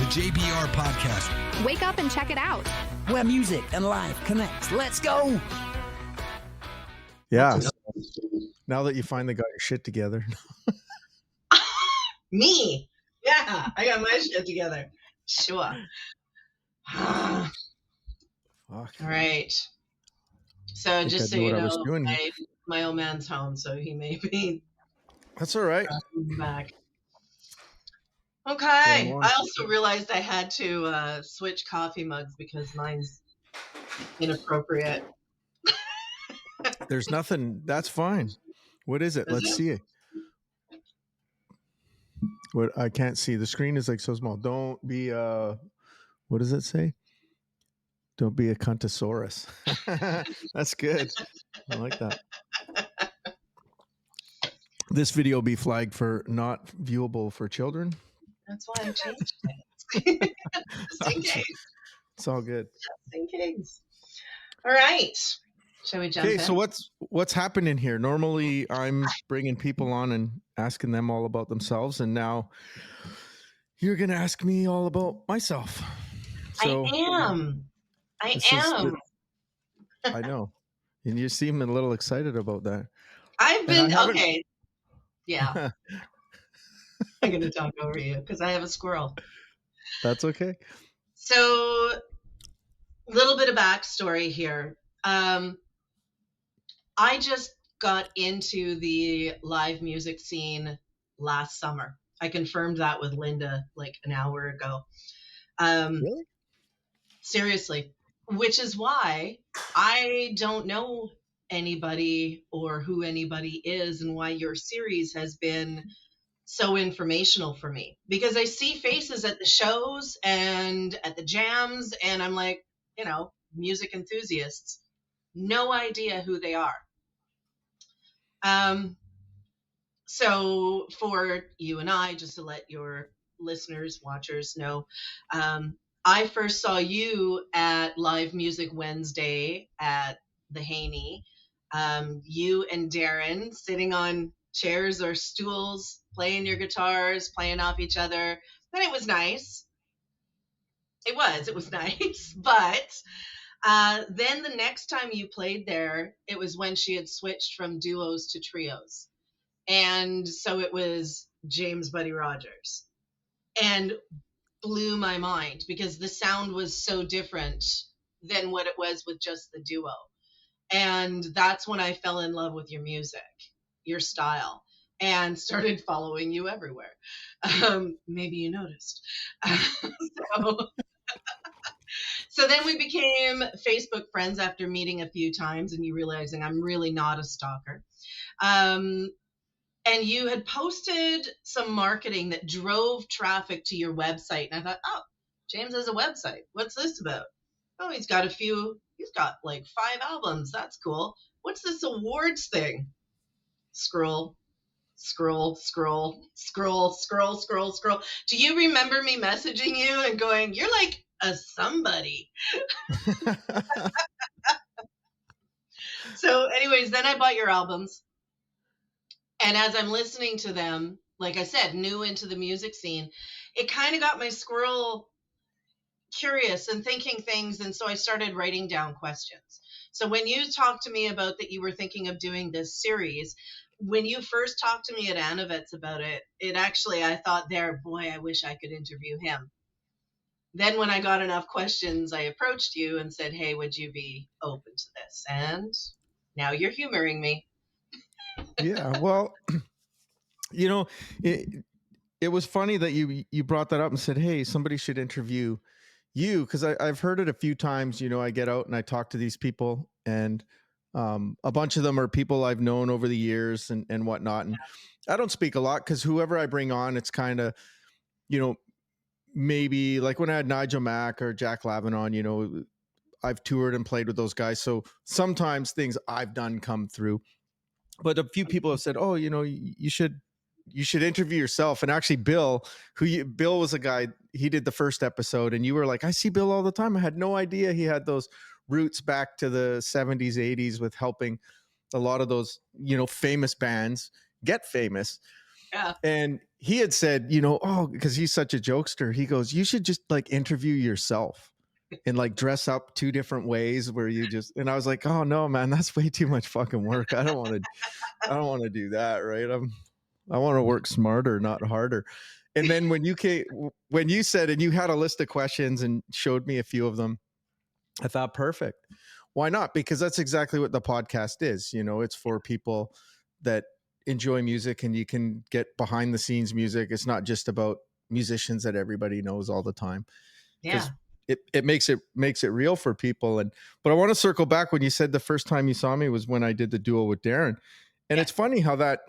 JBR Podcast. Wake up and check it out. Where music and life connects. Let's go. Yeah. Now that you finally got your shit together. Me. Yeah, I got my shit together. Sure. All right. So just so you know, my old man's home, so he may be. That's all right. Back. Okay. I also realized I had to switch coffee mugs because mine's inappropriate. There's nothing. That's fine. What is it? Let's see it. What I can't see. The screen is like so small. Don't be what does it say? Don't be a cuntosaurus. That's good. I like that. This video will be flagged for not viewable for children. That's why I changed it. Just in case. It's all good. Just in case. All right. Shall we jump in? Okay, so what's happening here? Normally, I'm bringing people on and asking them all about themselves, and now you're going to ask me all about myself. So I am. I know. And you seem a little excited about that. I've been, okay. Yeah. I'm going to talk over you because I have a squirrel. That's okay. So, a little bit of backstory here. I just got into the live music scene last summer. I confirmed that with Linda like an hour ago. Really? Seriously. Which is why I don't know anybody or who anybody is and why your series has been so informational for me. Because I see faces at the shows and at the jams and I'm like, music enthusiasts. No idea who they are. So for you and I, just to let your listeners, watchers know, I first saw you at Live Music Wednesday at the Haney. You and Darren sitting on chairs or stools, playing your guitars, playing off each other. And it was nice. It was nice. But then the next time you played there, it was when she had switched from duos to trios. And so it was James Buddy Rogers. And blew my mind because the sound was so different than what it was with just the duo. And that's when I fell in love with your music, your style, and started following you everywhere. Maybe you noticed. So then we became Facebook friends after meeting a few times and you realizing I'm really not a stalker. And you had posted some marketing that drove traffic to your website. And I thought, oh, James has a website. What's this about? Oh, he's got like 5 albums. That's cool. What's this awards thing? Scroll. Do you remember me messaging you and going, you're like a somebody? So anyways, then I bought your albums. And as I'm listening to them, like I said, new into the music scene, it kind of got my squirrel curious and thinking things. And so I started writing down questions. So when you talked to me about that you were thinking of doing this series, when you first talked to me at Anavet's about it, I thought boy, I wish I could interview him. Then when I got enough questions, I approached you and said, hey, would you be open to this? And now you're humoring me. Yeah, well, it was funny that you brought that up and said, hey, somebody should interview you, because I've heard it a few times. I get out and I talk to these people, and a bunch of them are people I've known over the years and whatnot. And I don't speak a lot because whoever I bring on, it's kind of, maybe like when I had Nigel Mack or Jack Lavin on, I've toured and played with those guys. So sometimes things I've done come through. But a few people have said, oh, you should interview yourself. And actually, Bill was a guy, he did the first episode, and you were like, I see Bill all the time. I had no idea he had those roots back to the 70s, 80s with helping a lot of those, famous bands get famous. Yeah. And he had said, oh, because he's such a jokester, he goes, you should just like interview yourself and like dress up 2 different ways where you just, and I was like, oh no, man, that's way too much fucking work. I don't want to do that. Right. I want to work smarter, not harder. And then when you said, and you had a list of questions and showed me a few of them, I thought, perfect. Why not? Because that's exactly what the podcast is. It's for people that enjoy music, and you can get behind the scenes music. It's not just about musicians that everybody knows all the time. Yeah. It makes it real for people. But I want to circle back when you said the first time you saw me was when I did the duo with Darren. And It's funny how that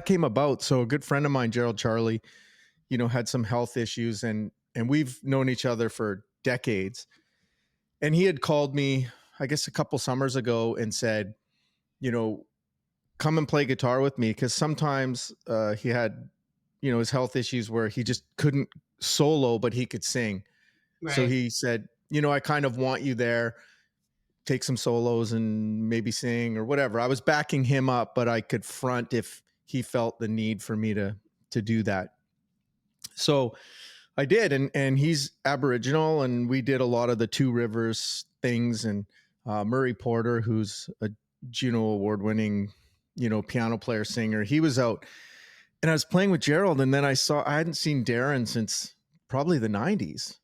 came about. So a good friend of mine, Gerald Charlie, had some health issues, and we've known each other for decades. And he had called me, I guess, a couple summers ago and said, come and play guitar with me. Cause sometimes he had, his health issues where he just couldn't solo, but he could sing. Right. So he said, I kind of want you there, take some solos and maybe sing or whatever. I was backing him up, but I could front if he felt the need for me to do that. So I did. And he's Aboriginal, and we did a lot of the Two Rivers things. And Murray Porter, who's a Juno award-winning, piano player, singer, he was out, and I was playing with Gerald. And then I hadn't seen Darren since probably the 90s.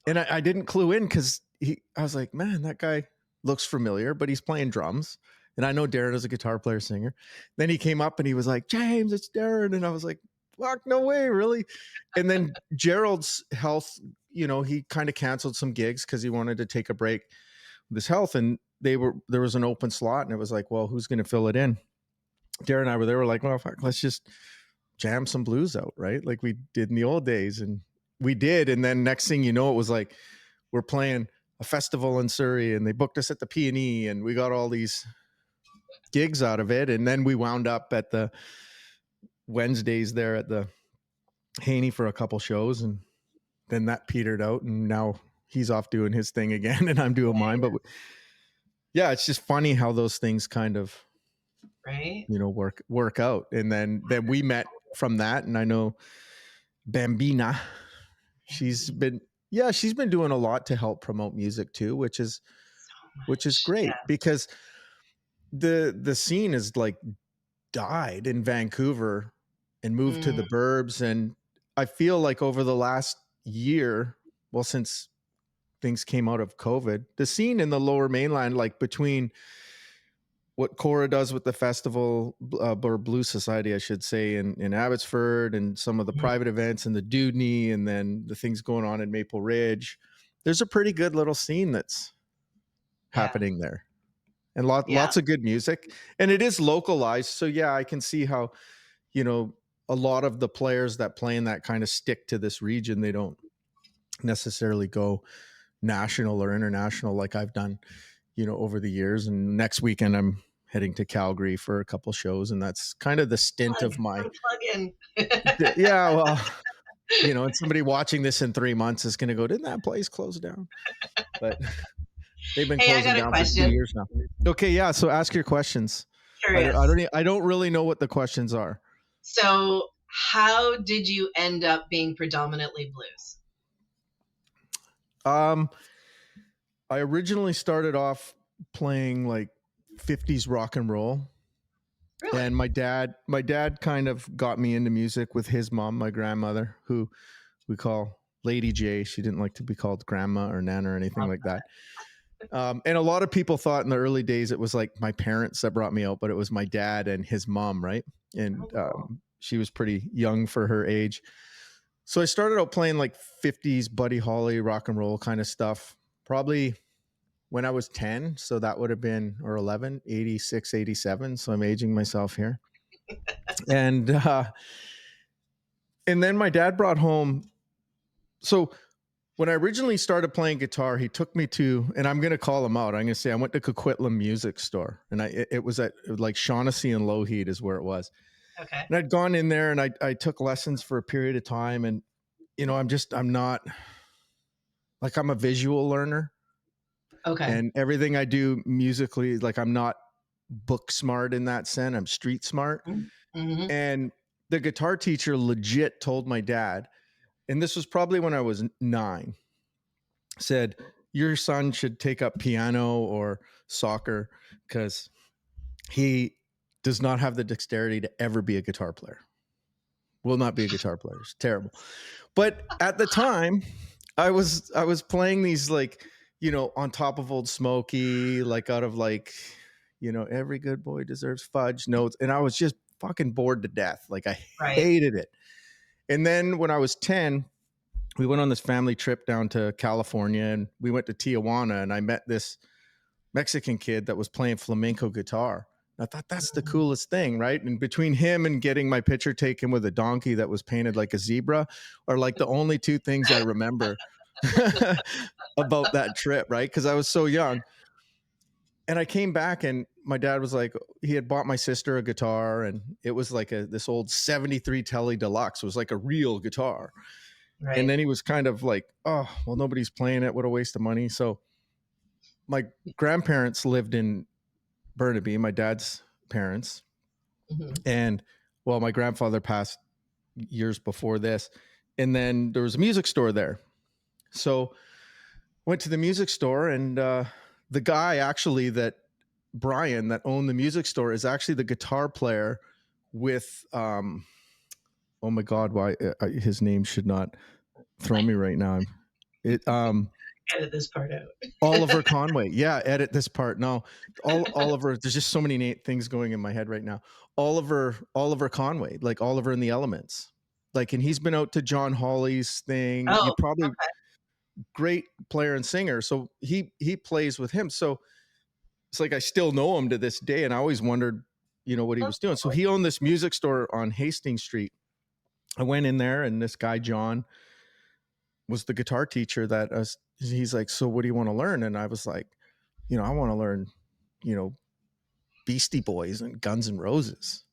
And I didn't clue in because I was like, man, that guy looks familiar, but he's playing drums. And I know Darren is a guitar player, singer. Then he came up and he was like, James, it's Darren. And I was like, fuck, no way, really? And then Gerald's health, he kind of canceled some gigs because he wanted to take a break with his health. And there was an open slot, and it was like, well, who's going to fill it in? Darren and I were there. We're like, well, fuck, let's just jam some blues out, right? Like we did in the old days. And we did. And then next thing you know, it was like, we're playing a festival in Surrey, and they booked us at the P&E, and we got all these gigs out of it. And then we wound up at the Wednesdays there at the Haney for a couple shows, and then that petered out, and now he's off doing his thing again, and I'm doing mine. But yeah, it's just funny how those things kind of, right, work out. And then we met from that. And I know Bambina, she's been doing a lot to help promote music too, which is great, because the scene is like died in Vancouver and moved to the burbs. And I feel like over the last year, well, since things came out of COVID, the scene in the Lower Mainland, like between what Cora does with the festival, or Blues Society, I should say, in Abbotsford, and some of the private events in the Dudney, and then the things going on in Maple Ridge, there's a pretty good little scene that's happening there, and lots of good music, and it is localized. So yeah, I can see how, a lot of the players that play in that kind of stick to this region. They don't necessarily go national or international like I've done, over the years. And next weekend I'm heading to Calgary for a couple shows, and that's kind of the stint of my plug-in. Yeah, well, and somebody watching this in 3 months is going to go, didn't that place close down? But they've been closing down for 2 years now. Okay, yeah. So ask your questions. Curious. I don't really know what the questions are. So how did you end up being predominantly blues? I originally started off playing like 50s rock and roll. Really? And my dad kind of got me into music with his mom, my grandmother, who we call Lady J. She didn't like to be called grandma or nana or anything like that. And a lot of people thought in the early days it was like my parents that brought me out, but it was my dad and his mom, right? And she was pretty young for her age. So I started out playing like 50s Buddy Holly rock and roll kind of stuff, probably when I was 10. So that would have been, or 11, 86, 87. So I'm aging myself here. And then my dad brought home. So when I originally started playing guitar, he took me to, and I'm going to call him out. I'm going to say I went to Coquitlam Music Store, and it was at like Shaughnessy and Lougheed is where it was. Okay. And I'd gone in there and I took lessons for a period of time. And, I'm not like, I'm a visual learner. Okay. And everything I do musically, like I'm not book smart in that sense. I'm street smart. Mm-hmm. And the guitar teacher legit told my dad, and this was probably when I was 9, said, your son should take up piano or soccer because he does not have the dexterity to ever be a guitar player. Will not be a guitar player. It's terrible. But at the time, I was playing these like, on top of Old Smoky, like out of like, every good boy deserves fudge notes. And I was just fucking bored to death. Like I hated it. And then when I was 10, we went on this family trip down to California, and we went to Tijuana, and I met this Mexican kid that was playing flamenco guitar. I thought that's the coolest thing, right? And between him and getting my picture taken with a donkey that was painted like a zebra are like the only 2 things I remember about that trip, right? Because I was so young. And I came back, and my dad was like, he had bought my sister a guitar, and it was like this old 73 Tele Deluxe. It was like a real guitar. Right. And then he was kind of like, oh, well, nobody's playing it. What a waste of money. So my grandparents lived in Burnaby, my dad's parents. Mm-hmm. And well, my grandfather passed years before this. And then there was a music store there. So went to the music store, and the guy actually Brian that owned the music store is actually the guitar player with, oh my God, why his name should not throw me right now. Edit this part out. Oliver Conway. Yeah, edit this part. No, Oliver. There's just so many things going in my head right now. Oliver Conway, like Oliver in the Elements. Like, and he's been out to John Hawley's thing. Oh, you probably great player and singer. So he plays with him. So it's like I still know him to this day, and I always wondered, what he was doing. So he owned this music store on Hastings Street. I went in there, and this guy John was the guitar teacher he's like, so what do you want to learn? And I was like, I want to learn, Beastie Boys and Guns N' Roses.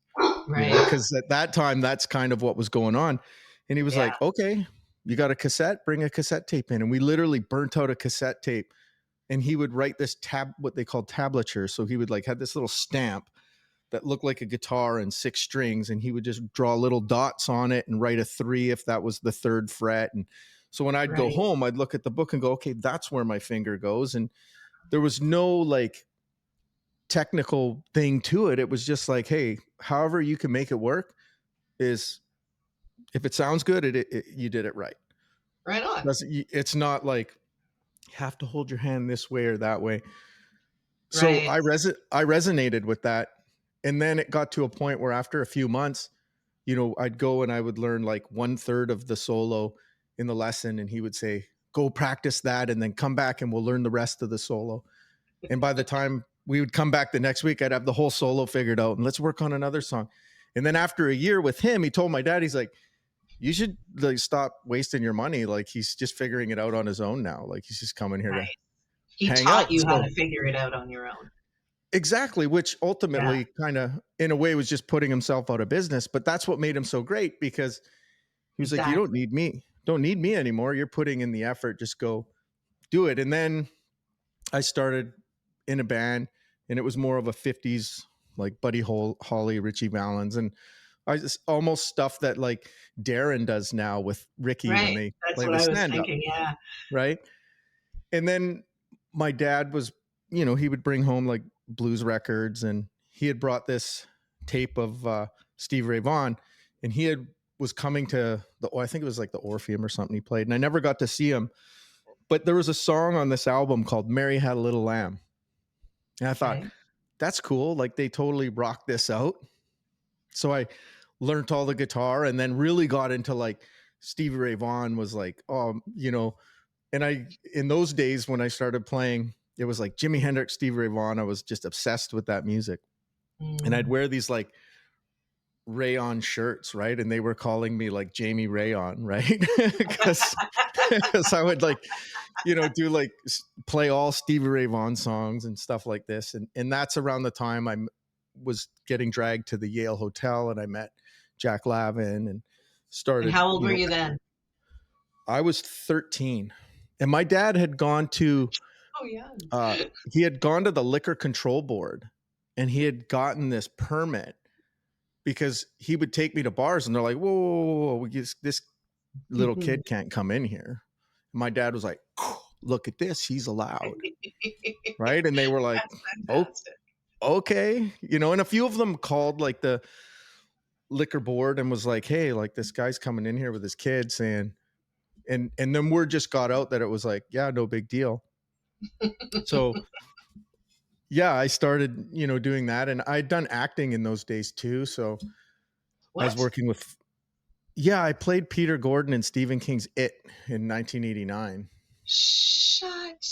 Right. Because at that time, that's kind of what was going on. And he was like, okay, you got a cassette, bring a cassette tape in. And we literally burnt out a cassette tape, and he would write this what they called tablature. So he would like have this little stamp that looked like a guitar and 6 strings. And he would just draw little dots on it and write a 3 if that was the 3rd fret. And so when I'd go home, I'd look at the book and go, okay, that's where my finger goes. And there was no like technical thing to it. It was just like, hey, however you can make it work is, if it sounds good, you did it right. Right on. It's not like you have to hold your hand this way or that way. So I resonated with that. And then it got to a point where after a few months, I'd go and I would learn like 1/3 of the solo in the lesson, and he would say, go practice that and then come back and we'll learn the rest of the solo. And by the time we would come back the next week, I'd have the whole solo figured out, and let's work on another song. And then after a year with him, he told my dad, he's like, you should like stop wasting your money. Like, he's just figuring it out on his own now. Like, he's just coming here to hang out. He taught you how to figure it out on your own. Exactly. Which ultimately kind of in a way was just putting himself out of business. But that's what made him so great, because he was like, you don't need me. Don't need me anymore. You're putting in the effort. Just go do it. And then I started in a band, and it was more of a 50s, like Buddy Holly, Richie Valens. And I just almost stuff that like Darren does now with Ricky when they play the stand-up. Yeah. Right. And then my dad was, he would bring home like blues records, and he had brought this tape of Stevie Ray Vaughan, and he was coming to I think it was like the Orpheum or something he played, and I never got to see him, but there was a song on this album called Mary Had a Little Lamb. And I thought, that's cool. Like, they totally rocked this out. So I learned all the guitar, and then really got into like Stevie Ray Vaughan was like, and in those days when I started playing, it was like Jimi Hendrix, Stevie Ray Vaughan. I was just obsessed with that music. And I'd wear these like Rayon shirts, right? And they were calling me like Jamie Rayon, right? Because I would like, do like play all Stevie Ray Vaughan songs and stuff like this. And that's around the time I was getting dragged to the Yale Hotel, and I met Jack Lavin and started. And how old were you then? I was 13, and my dad had gone to, he had gone to the Liquor Control Board, and he had gotten this permit because he would take me to bars and they're like, whoa, whoa, whoa, whoa, this little kid can't come in here. My dad was like, look at this, he's allowed. Right. And they were like, oh, okay. You know, and a few of them called like the liquor board and was like, hey, like this guy's coming in here with his kid saying, and then word just got out that it was like, yeah, no big deal. So yeah, I started, you know, doing that, and I'd done acting in those days too. So What? I was working with, yeah, I played Peter Gordon in Stephen King's It in 1989. Shut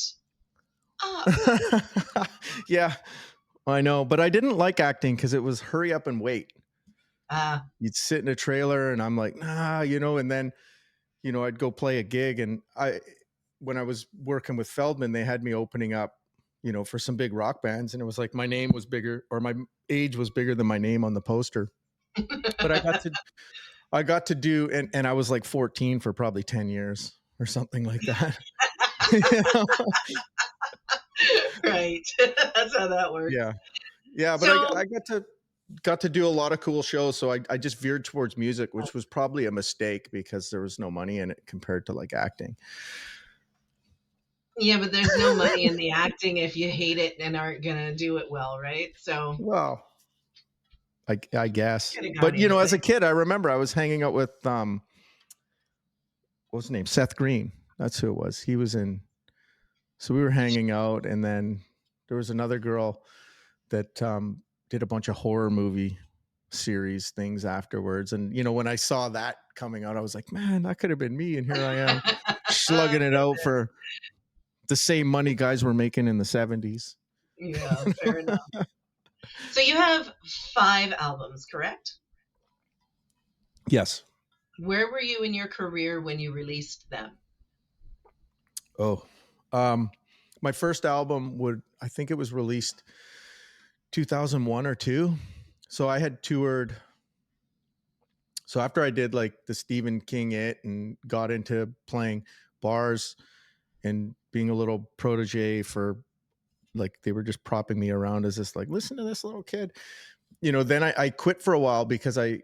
up. Yeah, I know, but I didn't like acting because it was hurry up and wait. You'd sit in a trailer and I'm like, nah, you know, and then, you know, I'd go play a gig, and when I was working with Feldman, they had me opening up, you know, for some big rock bands, and it was like my name was bigger, or my age was bigger than my name on the poster. But I got to do, and I was like 14 for probably 10 years or something like that. You know? Right. That's how that works. Yeah. But So, I got to do a lot of cool shows. So I just veered towards music, which was probably a mistake because there was no money in it compared to like acting. yeah, but there's no money in the acting if you hate it and aren't going to do it well, right? So, Well, I guess. Coulda gone But, you know, either as a way. kid, I remember I was hanging out with, what was his name? Seth Green. That's who it was. He was in, so we were hanging out, and then there was another girl that did a bunch of horror movie series things afterwards. And, you know, when I saw that coming out, I was like, man, that could have been me. And here I am slugging it out for the same money guys were making in the 70s. Yeah, fair enough. So you have 5 albums, correct? Yes. Where were you in your career when you released them? Oh, my first album I think it was released 2001 or 2. So I had toured. So after I did like the Stephen King It and got into playing bars and being a little protege for, like, they were just propping me around as this, like, listen to this little kid, you know, then I quit for a while because I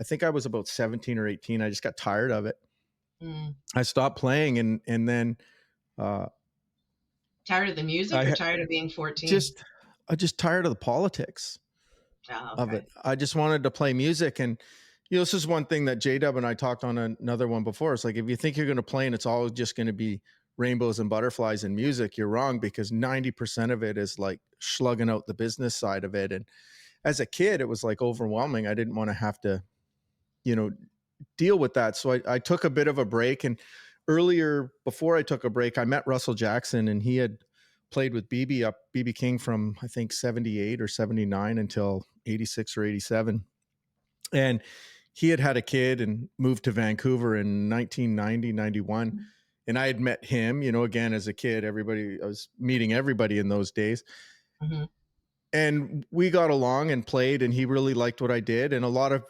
think I was about 17 or 18. I just got tired of it. I stopped playing, and then Tired of the music or tired of being 14? I just tired of the politics of it. I just wanted to play music. And, you know, this is one thing that J-Dub and I talked on another one before. It's like, if you think you're going to play and it's all just going to be rainbows and butterflies in music, you're wrong, because 90% of it is like slugging out the business side of it. And as a kid, it was like overwhelming. I didn't want to have to, you know, deal with that. So I took a bit of a break. And earlier, before I took a break, I met Russell Jackson, and he had played with BB King from, I think, 78 or 79 until 86 or 87. And he had a kid and moved to Vancouver in 1990, 91. And I had met him, you know, again, as a kid, I was meeting everybody in those days. Mm-hmm. And we got along and played, and he really liked what I did. And a lot of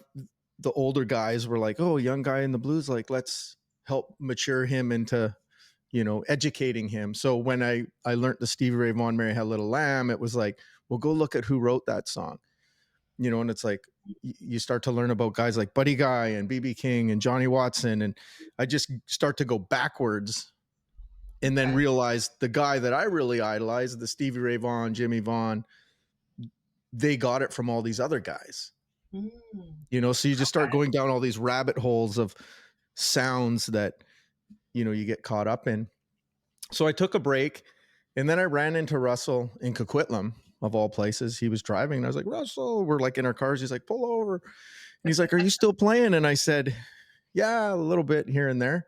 the older guys were like, oh, young guy in the blues, like, let's help mature him into, you know, educating him. So when I learned the Stevie Ray Vaughan, Mary Had a Little Lamb, it was like, well, go look at who wrote that song, you know. And it's like, you start to learn about guys like Buddy Guy and BB King and Johnny Watson. And I just start to go backwards, and then realize the guy that I really idolized, the Stevie Ray Vaughan, Jimmy Vaughan, they got it from all these other guys, you know. So you just start going down all these rabbit holes of sounds that, you know, you get caught up in. So I took a break, and then I ran into Russell in Coquitlam, of all places. He was driving, and I was like, Russell, we're like in our cars. He's like, pull over. And he's like, are you still playing? And I said, yeah, a little bit here and there.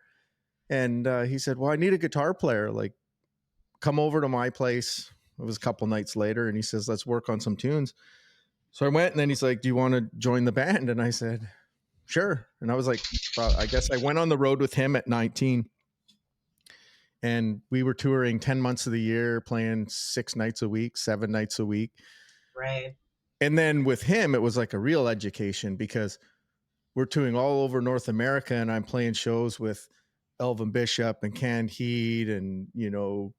And he said, well, I need a guitar player. Like, come over to my place. It was a couple nights later, and he says, let's work on some tunes. So I went, and then he's like, do you want to join the band? And I said, sure. And I was like, well, I guess I went on the road with him at 19. And we were touring 10 months of the year, playing 6 nights a week, 7 nights a week. Right. And then with him, it was like a real education, because we're touring all over North America, and I'm playing shows with Elvin Bishop and Canned Heat and, you know,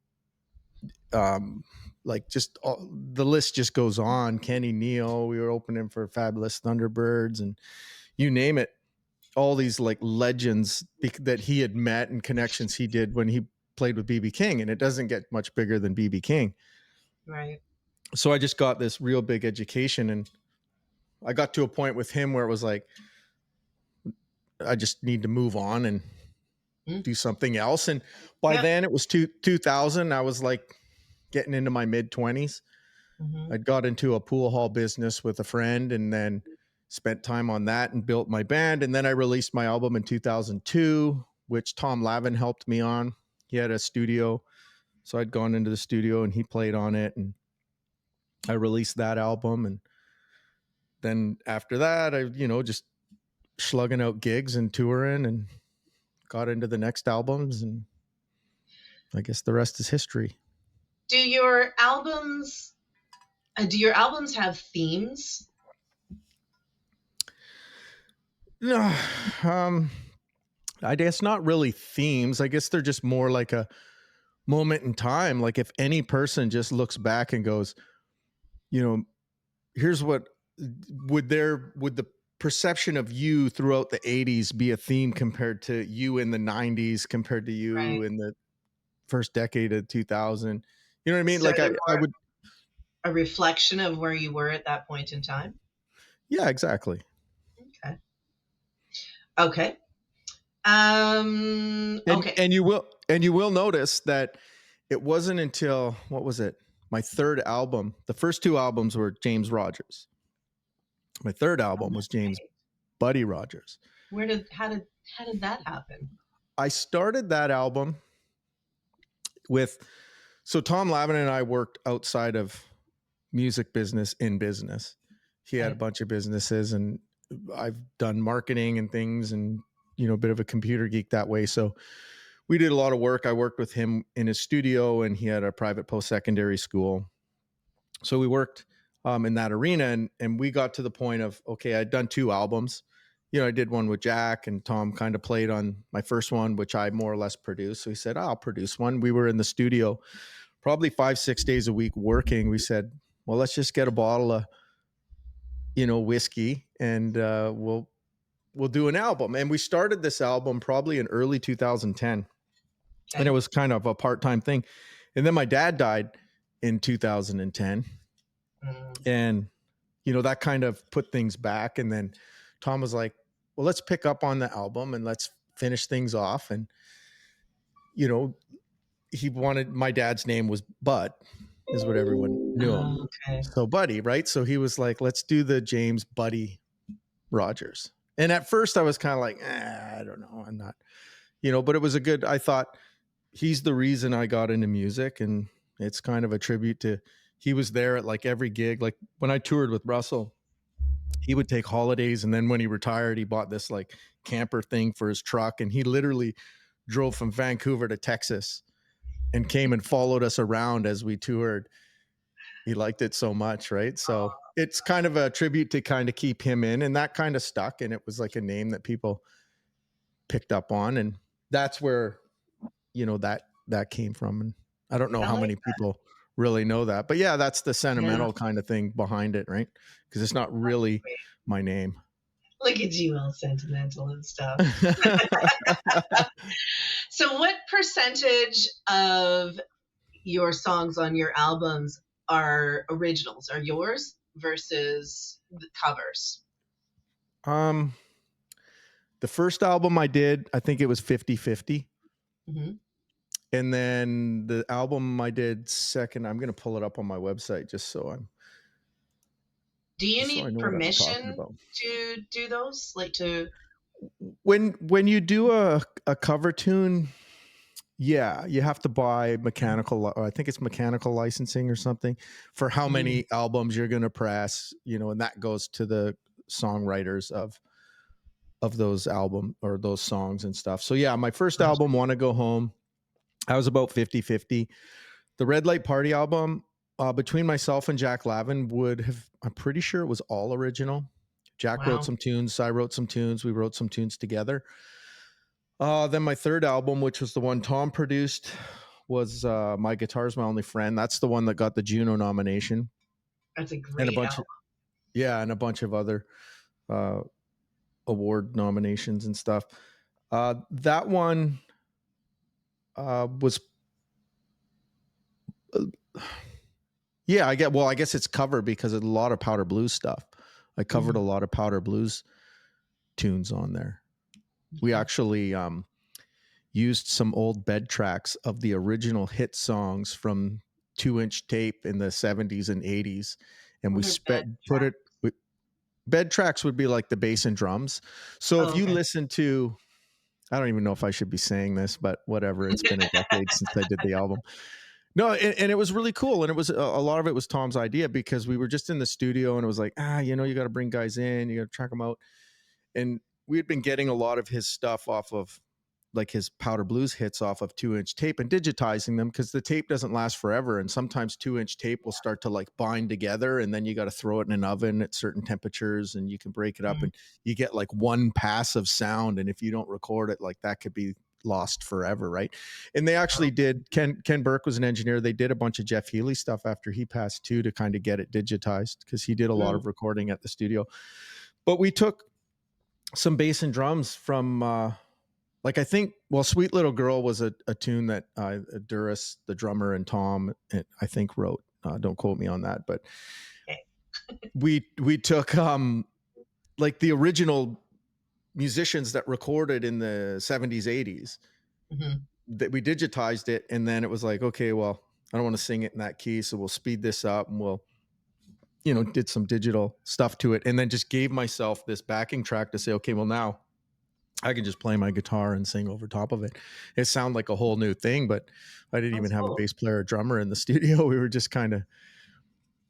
like just the list just goes on. Kenny Neal, we were opening for Fabulous Thunderbirds, and you name it. All these like legends that he had met and connections he did when he played with BB King, and it doesn't get much bigger than BB King. Right. So I just got this real big education, and I got to a point with him where it was like, I just need to move on and do something else. And by then it was 2000. I was like getting into my mid 20s. I got into a pool hall business with a friend, and then spent time on that and built my band. And then I released my album in 2002, which Tom Lavin helped me on. He had a studio. So I'd gone into the studio and he played on it, and I released that album. And then after that, I, just slugging out gigs and touring, and got into the next albums, and I guess the rest is history. Do your albums have themes? No, I guess not really themes. I guess they're just more like a moment in time. Like if any person just looks back and goes, here's what would the perception of you throughout the 80s be a theme compared to you in the 90s, compared to you in the first decade of 2000? You know what I mean? So like I would, a reflection of where you were at that point in time. Yeah, exactly. Okay. Okay. And you will notice that it wasn't until, what was it? My third album. The first two albums were James Rogers. My third album was James Buddy Rogers. How did that happen? I started that album so Tom Lavin and I worked outside of music business in business. He had a bunch of businesses, and I've done marketing and things, and, a bit of a computer geek that way. So we did a lot of work. I worked with him in his studio, and he had a private post-secondary school. So we worked in that arena, and we got to the point of, okay, I'd done two albums. I did one with Jack, and Tom kind of played on my first one, which I more or less produced. So he said, I'll produce one. We were in the studio probably 5-6 days a week working. We said, well, let's just get a bottle of, whiskey, and we'll do an album. And we started this album probably in early 2010. And it was kind of a part-time thing. And then my dad died in 2010. And, that kind of put things back. And then Tom was like, well, let's pick up on the album and let's finish things off. And, he wanted, my dad's name was Bud, is what everyone knew him. Okay. So Buddy, right? So he was like, let's do the James Buddy Rogers. And at first I was kind of like, I don't know. I'm not, but it was I thought he's the reason I got into music. And it's kind of a tribute to, he was there at like every gig. Like when I toured with Russell, he would take holidays. And then when he retired, he bought this like camper thing for his truck. And he literally drove from Vancouver to Texas and came and followed us around as we toured. He liked it so much, right? So it's kind of a tribute to kind of keep him in, and that kind of stuck. And it was like a name that people picked up on. And that's where, that came from. And I don't know how many people really know that, but yeah, that's the sentimental kind of thing behind it, right? Because it's not really my name. Look at you, all sentimental and stuff. So what percentage of your songs on your albums are originals, are yours versus the covers? The first album I did, I think it was 50-50. And then the album I did second, I'm going to pull it up on my website just so I'm. Do you need permission to do those? Like to. When you do a cover tune, yeah, you have to buy I think it's mechanical licensing or something for how many albums you're going to press, and that goes to the songwriters of those album or those songs and stuff. So yeah, my first album, Wanna Go Home, I was about 50-50. The Red Light Party album, between myself and Jack Lavin I'm pretty sure it was all original. Jack wrote some tunes. I wrote some tunes. We wrote some tunes together. Then my third album, which was the one Tom produced, was My Guitar's My Only Friend. That's the one that got the Juno nomination. That's a And great album. and a bunch of other award nominations and stuff. That one was I guess it's covered because of a lot of Powder Blues stuff. I covered a lot of Powder Blues tunes on there. We actually used some old bed tracks of the original hit songs from 2-inch tape in the 70s and 80s, and we bed tracks would be like the bass and drums. So if you listen to, I don't even know if I should be saying this, but whatever, it's been a decade since I did the album. No, and it was really cool. And it was a lot of it was Tom's idea, because we were just in the studio and it was like, you got to bring guys in, you got to track them out. And we had been getting a lot of his stuff off of, like, his Powder Blues hits off of 2-inch tape and digitizing them, because the tape doesn't last forever. And sometimes 2-inch tape will start to like bind together, and then you got to throw it in an oven at certain temperatures, and you can break it up and you get like one pass of sound. And if you don't record it, like, that could be lost forever, right? And they actually did. Ken Burke was an engineer. They did a bunch of Jeff Healey stuff after he passed too, to kind of get it digitized, because he did a lot of recording at the studio. But we took some bass and drums from like, I think, Sweet Little Girl was a tune that Duras, the drummer, and Tom, I think, wrote. Don't quote me on that, but we took like the original musicians that recorded in the 70s, 80s, that we digitized it. And then it was like, okay, well, I don't want to sing it in that key, so we'll speed this up, and we'll, did some digital stuff to it, and then just gave myself this backing track to say, okay, well, now I can just play my guitar and sing over top of it. It sounded like a whole new thing, but I didn't even have a bass player or drummer in the studio. We were just kind of,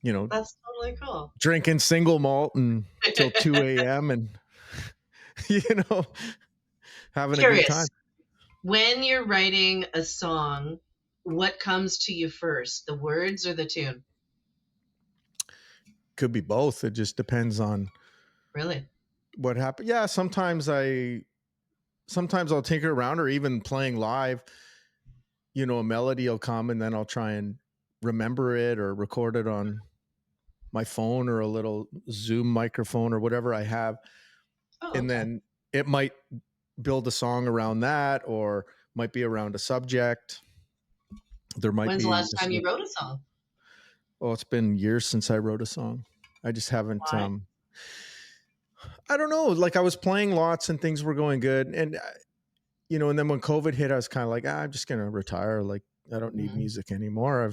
that's totally cool, drinking single malt until 2 a.m. and, having a good time. When you're writing a song, what comes to you first, the words or the tune? Could be both. It just depends on really what happened. Yeah, sometimes I'll tinker around, or even playing live, a melody will come, and then I'll try and remember it or record it on my phone or a little Zoom microphone or whatever I have. And then it might build a song around that, or might be around a subject. When's the last time you wrote a song? Oh, it's been years since I wrote a song. I just haven't. Why? I don't know. Like, I was playing lots and things were going good. And, and then when COVID hit, I was kind of like, I'm just going to retire. Like, I don't need music anymore.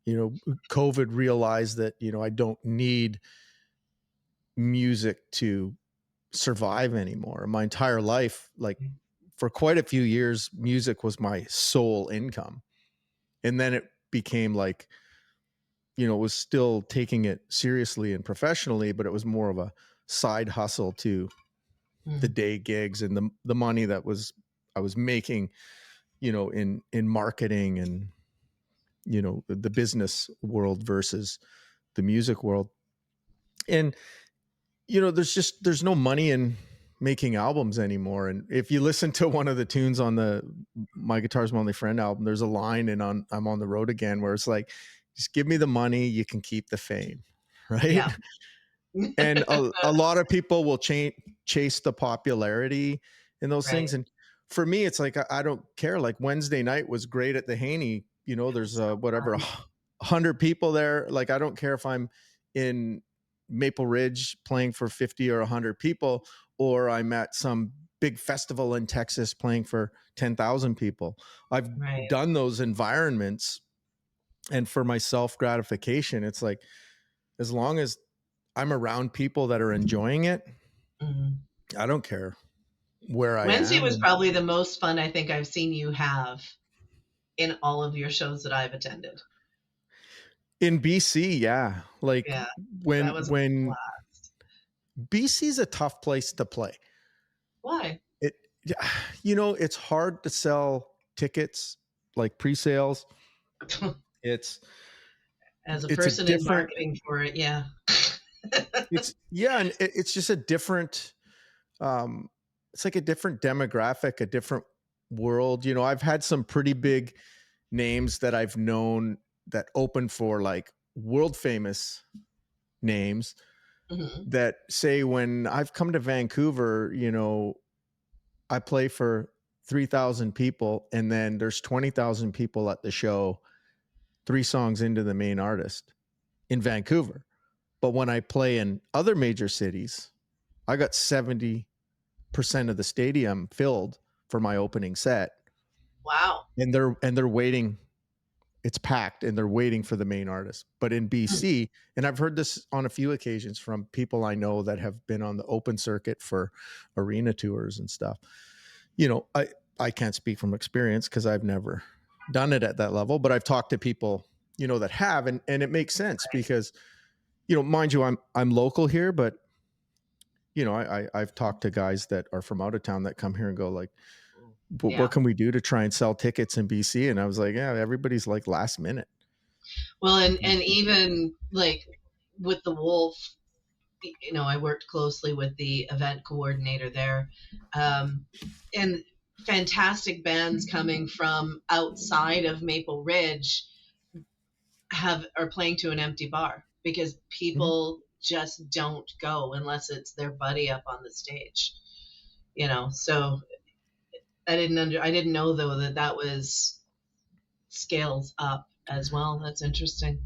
COVID realized that, I don't need music to survive anymore. My entire life, like, for quite a few years, music was my sole income. And then it became like, it was still taking it seriously and professionally, but it was more of a side hustle to the day gigs and the money that I was making, in marketing and, the business world versus the music world. And, there's no money in making albums anymore. And if you listen to one of the tunes on the My Guitar's My Only Friend album, there's a line in I'm on the Road Again, where it's like, just give me the money, you can keep the fame. Right. Yeah. And a lot of people will chase the popularity in those things. And for me, it's like, I don't care. Like, Wednesday night was great at the Haney, there's whatever, 100 people there. Like, I don't care if I'm in Maple Ridge playing for 50 or 100 people, or I'm at some big festival in Texas playing for 10,000 people. I've done those environments. And for my self gratification, it's like, as long as I'm around people that are enjoying it, I don't care where I am. Wednesday was probably the most fun I think I've seen you have in all of your shows that I've attended. In BC, yeah. Like, when BC's a tough place to play. Why? It's hard to sell tickets, like pre-sales. It's as a person in marketing for it, yeah. And it's just a different it's like a different demographic, a different world. I've had some pretty big names that I've known that open for like world famous names Mm-hmm. that say when I've come to Vancouver, you know, I play for 3,000 people and then there's 20,000 people at the show, 3 songs into the main artist in Vancouver. But when I play in other major cities, I got 70% of the stadium filled for my opening set. Wow. And they're waiting. It's packed and they're waiting for the main artist. But in BC, and I've heard this on a few occasions from people I know that have been on the open circuit for arena tours and stuff. You know, I can't speak from experience because I've never done it at that level, but I've talked to people, you know, that have, and it makes sense because, you know, mind you, I'm local here, but you know, I've talked to guys that are from out of town that come here and go like, what can we do to try and sell tickets in BC? And I was like, yeah, everybody's like last minute. Well, and even like with the Wolf, you know, I worked closely with the event coordinator there, and fantastic bands coming from outside of Maple Ridge are playing to an empty bar because people just don't go unless it's their buddy up on the stage, you know. So I didn't know though that was scales up as well. That's interesting.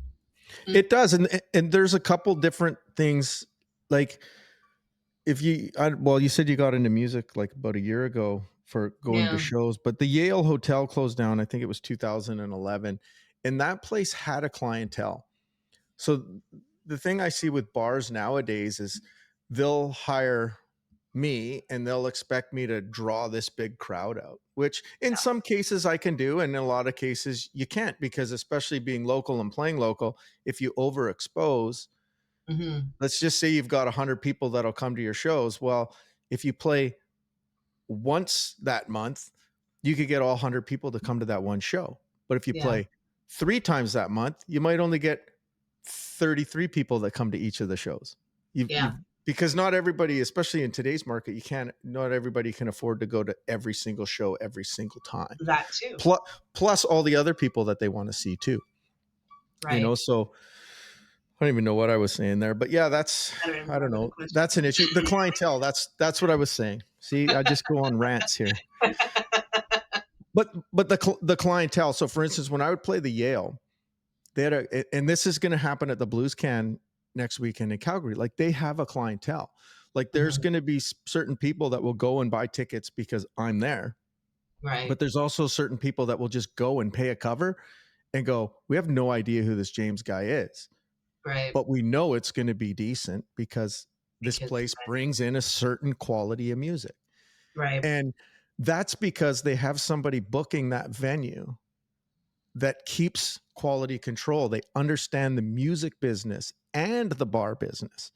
It does. And there's a couple different things like if you, well, you said you got into music like about a year ago for going to shows, but the Yale Hotel closed down. I think it was 2011. And that place had a clientele. So the thing I see with bars nowadays is they'll hire me and they'll expect me to draw this big crowd out, which in some cases I can do. And in a lot of cases you can't, because especially being local and playing local, if you overexpose, let's just say you've got 100 people that'll come to your shows. Well, if you play once that month, you could get all 100 people to come to that one show. But if you play 3 times that month, you might only get 33 people that come to each of the shows. Because not everybody, especially in today's market, not everybody can afford to go to every single show every single time. That too. Plus all the other people that they want to see too. Right. You know, so I don't even know what I was saying there, but yeah, I don't know. That's an issue. The clientele, that's what I was saying. See, I just go on rants here. But the clientele. So for instance, when I would play the Yale, they had and this is going to happen at the Blues Can next weekend in Calgary. Like they have a clientele. Like there's going to be certain people that will go and buy tickets because I'm there. Right. But there's also certain people that will just go and pay a cover and go, we have no idea who this James guy is. Right. But we know it's going to be decent because this place brings in a certain quality of music. Right. And that's because they have somebody booking that venue that keeps quality control. They understand the music business and the bar business.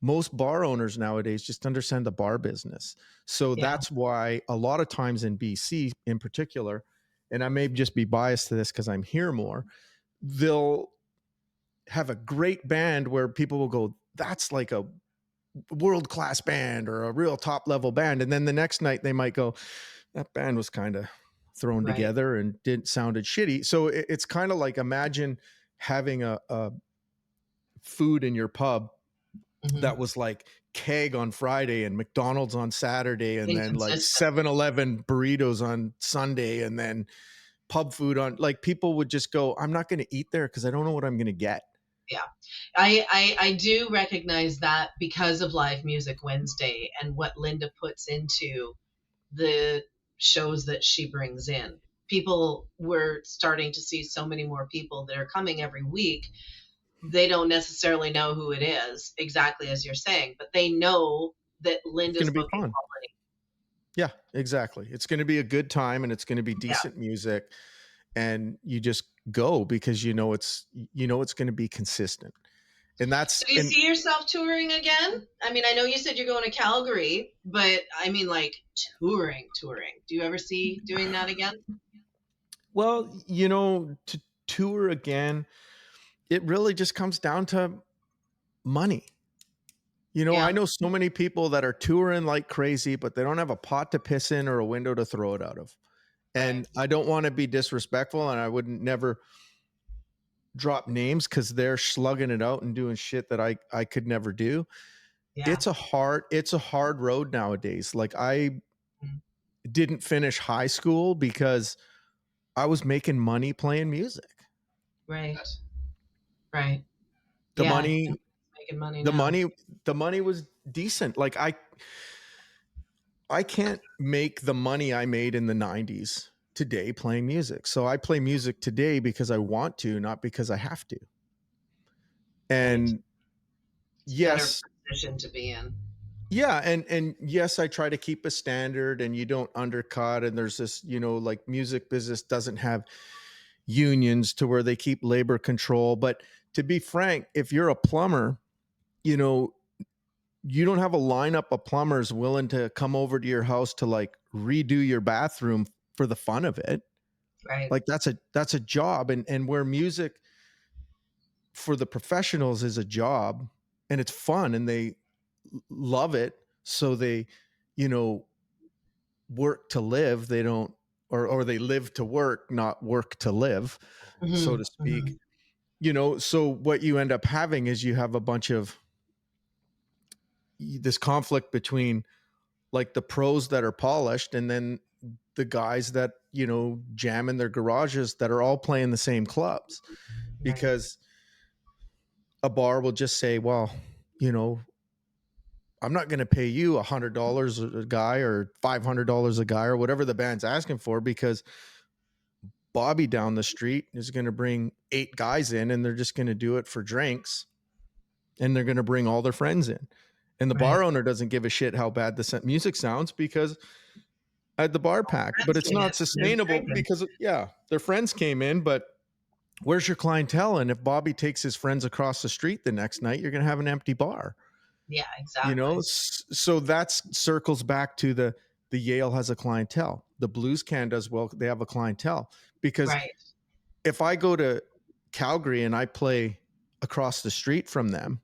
Most bar owners nowadays just understand the bar business. So that's why a lot of times in BC in particular, and I may just be biased to this because I'm here more, they'll have a great band where people will go, that's like a world-class band or a real top-level band. And then the next night they might go, that band was kind of thrown together and sounded shitty. So it's kind of like, imagine having a food in your pub that was like Keg on Friday and McDonald's on Saturday and then like 7-Eleven burritos on Sunday and then pub food on, like people would just go, I'm not going to eat there because I don't know what I'm going to get. Yeah, I do recognize that because of Live Music Wednesday and what Linda puts into the shows that she brings in. People were starting to see so many more people that are coming every week. They don't necessarily know who it is, exactly as you're saying, but they know that Linda's booking quality. Yeah, exactly. It's going to be a good time and it's going to be decent music. And you just go because you know it's going to be consistent. And that's. Do you see yourself touring again? I mean, I know you said you're going to Calgary, but I mean, like touring. Do you ever see doing that again? Well, you know, to tour again, it really just comes down to money. You know, I know so many people that are touring like crazy, but they don't have a pot to piss in or a window to throw it out of. And I don't want to be disrespectful, and I wouldn't never drop names because they're slugging it out and doing shit that I could never do. Yeah. It's a hard road nowadays. Like I didn't finish high school because I was making money playing music. Right. The Yeah, money, making money the now. money was decent. Like I can't make the money I made in the 90s today playing music. So I play music today because I want to, not because I have to. And yes, better position to be in. yeah, and yes, I try to keep a standard and you don't undercut, and there's this, like music business doesn't have unions to where they keep labor control. But to be frank, if you're a plumber, you don't have a lineup of plumbers willing to come over to your house to like redo your bathroom for the fun of it. Right. Like that's a job, and where music for the professionals is a job and it's fun and they love it, so they work to live, they don't, or they live to work, not work to live, so to speak. So what you end up having is you have a bunch of this conflict between like the pros that are polished and then the guys that jam in their garages that are all playing the same clubs, because a bar will just say, well, I'm not going to pay you $100 a guy or $500 a guy or whatever the band's asking for, because Bobby down the street is going to bring 8 guys in and they're just going to do it for drinks, and they're going to bring all their friends in. And the bar owner doesn't give a shit how bad the music sounds because I had the bar packed, but it's not sustainable because their friends came in, but where's your clientele? And if Bobby takes his friends across the street the next night, you're going to have an empty bar. Yeah, exactly. So that's circles back to the Yale has a clientele. The Blues Can does well. They have a clientele because if I go to Calgary and I play across the street from them,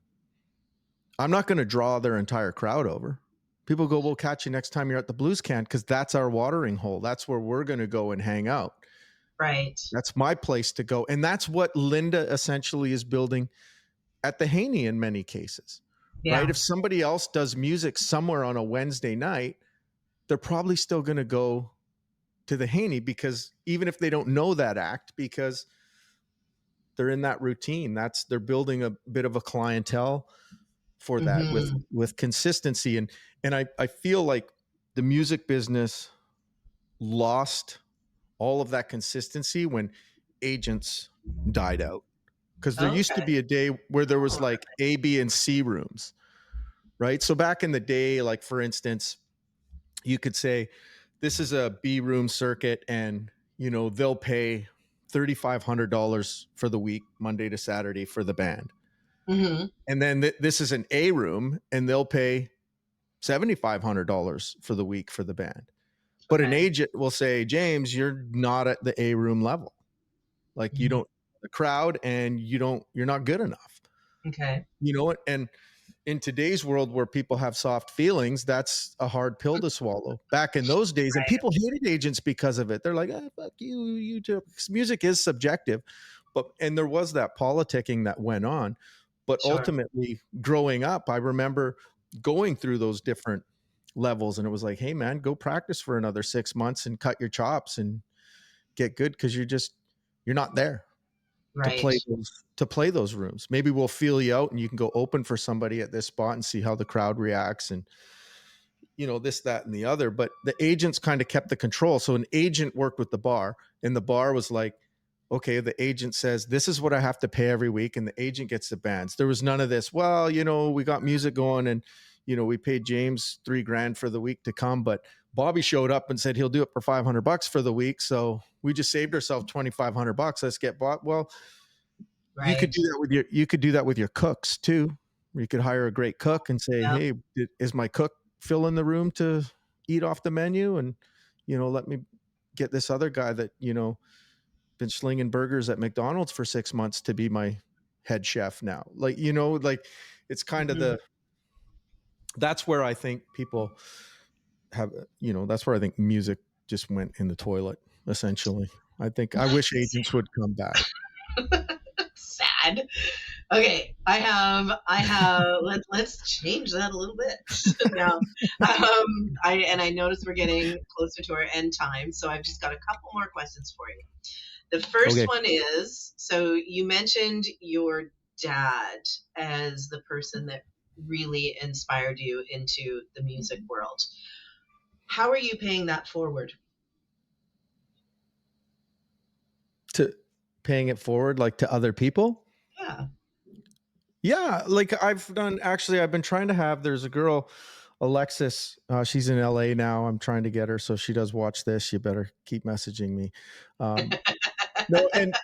I'm not going to draw their entire crowd over. People go, we'll catch you next time you're at the Blues Can, because that's our watering hole. That's where we're going to go and hang out. Right. That's my place to go. And that's what Linda essentially is building at the Haney in many cases. Yeah. Right? If somebody else does music somewhere on a Wednesday night, they're probably still going to go to the Haney, because even if they don't know that act, because they're in that routine, they're building a bit of a clientele for that with consistency. And I feel like the music business lost all of that consistency when agents died out. Because there used to be a day where there was like A, B, and C rooms, right? So back in the day, like for instance, you could say, this is a B room circuit, and they'll pay $3,500 for the week, Monday to Saturday, for the band. And then this is an A room, and they'll pay $7,500 for the week for the band. But an agent will say, James, you're not at the A room level. Like you don't the crowd, and you're not good enough. Okay. And in today's world where people have soft feelings, that's a hard pill to swallow. Back in those days, and people hated agents because of it. They're like, fuck you too. Music is subjective. And there was that politicking that went on. But ultimately, growing up, I remember going through those different levels, and it was like, hey man, go practice for another 6 months and cut your chops and get good, because you're not there to play those rooms. Maybe we'll feel you out and you can go open for somebody at this spot and see how the crowd reacts, and this, that, and the other. But the agents kind of kept the control. So an agent worked with the bar, and the bar was like, okay, the agent says, this is what I have to pay every week, and the agent gets the bands. There was none of this, well, we got music going, and we paid James $3,000 for the week to come, but Bobby showed up and said he'll do it for $500 for the week, so we just saved ourselves $2,500. Let's get bought. Well, you could do that with your cooks too. You could hire a great cook and say, hey, is my cook fill in the room to eat off the menu? And let me get this other guy that been slinging burgers at McDonald's for 6 months to be my head chef now. Like it's kind of that's where I think people have, that's where I think music just went in the toilet essentially. I wish agents would come back. Sad. Okay, let's change that a little bit. Now, I notice we're getting closer to our end time, so I've just got a couple more questions for you. The first Okay. one is, so you mentioned your dad as the person that really inspired you into the music world. How are you paying that forward? To paying it forward, like to other people? Yeah. Yeah, like I've been trying to have, there's a girl, Alexis, she's in LA now. I'm trying to get her. So if she does watch this, you better keep messaging me. No, and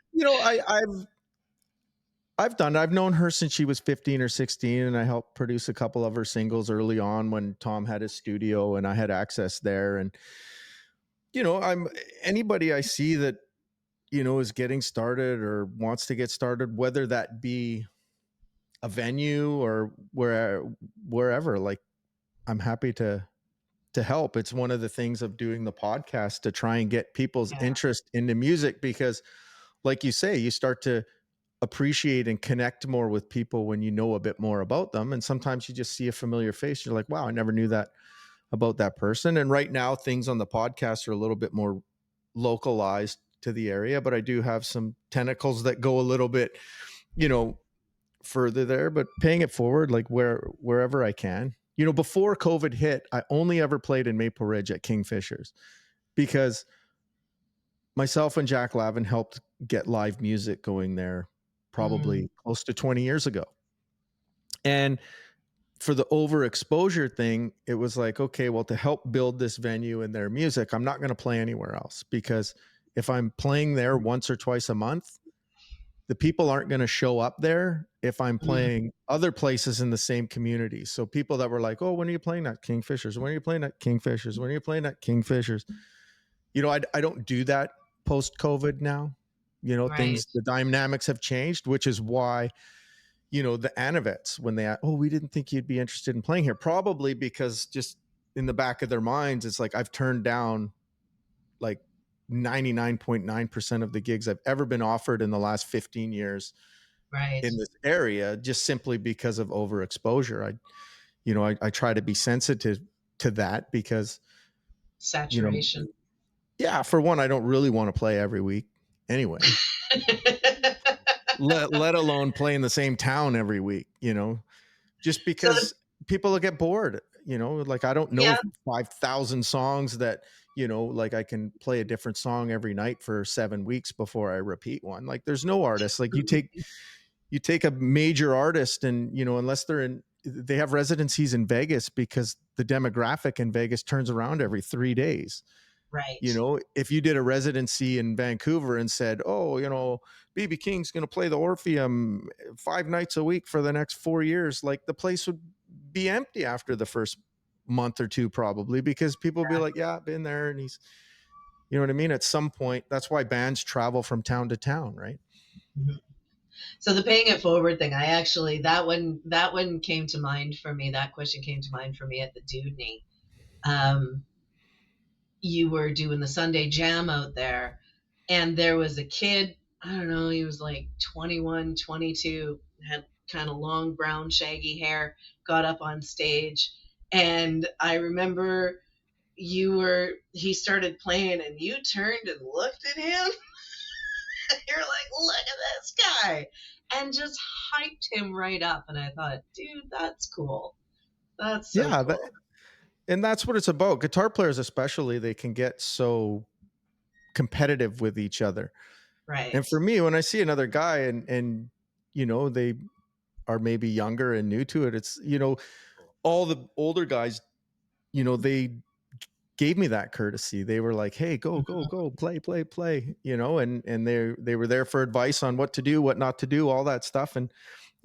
I've known her since she was 15 or 16, and I helped produce a couple of her singles early on when Tom had his studio and I had access there. And, anybody I see that, is getting started or wants to get started, whether that be a venue or wherever, like I'm happy to help. It's one of the things of doing the podcast, to try and get people's Yeah. interest into music, because like you say, you start to appreciate and connect more with people when you know a bit more about them. And sometimes you just see a familiar face. You're like, wow, I never knew that about that person. And right now things on the podcast are a little bit more localized to the area, but I do have some tentacles that go a little bit, further there, but paying it forward, like wherever I can. Before COVID hit, I only ever played in Maple Ridge at Kingfishers, because myself and Jack Lavin helped get live music going there probably close to 20 years ago. And for the overexposure thing, it was like, okay, well, to help build this venue and their music, I'm not going to play anywhere else, because if I'm playing there once or twice a month, the people aren't going to show up there if I'm playing other places in the same community. So people that were like, oh, when are you playing at Kingfishers? When are you playing at Kingfishers? When are you playing at Kingfishers? I don't do that post-COVID now. Right. The dynamics have changed, which is why, the Anavets, when they, oh, we didn't think you'd be interested in playing here, probably because just in the back of their minds, it's like, I've turned down like 99.9% of the gigs I've ever been offered in the last 15 years Right. in this area, just simply because of overexposure. I try to be sensitive to that, because, Saturation. yeah, for one, I don't really want to play every week anyway, let alone play in the same town every week, just because people will get bored, like I don't know 5,000 songs that, like I can play a different song every night for 7 weeks before I repeat one. Like there's no artist, like you take a major artist and, unless they have residencies in Vegas, because the demographic in Vegas turns around every 3 days. Right. If you did a residency in Vancouver and said, oh, BB King's going to play the Orpheum 5 nights a week for the next 4 years, like the place would be empty after the first month or two, probably, because people would be like, yeah, I've been there. And he's, you know what I mean? At some point, that's why bands travel from town to town, right? Mm-hmm. So the paying it forward thing, that one came to mind for me. That question came to mind for me at the Dudney. You were doing the Sunday Jam out there, and there was a kid, I don't know, he was like 21, 22, had kind of long brown shaggy hair, got up on stage, and I remember he started playing and you turned and looked at him. You're like, look at this guy, and just hyped him right up. And I thought, dude, that's cool. That's so cool. And that's what it's about. Guitar players especially, they can get so competitive with each other. Right. And for me, when I see another guy and they are maybe younger and new to it, it's, all the older guys, they gave me that courtesy. They were like, hey, go, play, and they were there for advice on what to do, what not to do, all that stuff. And,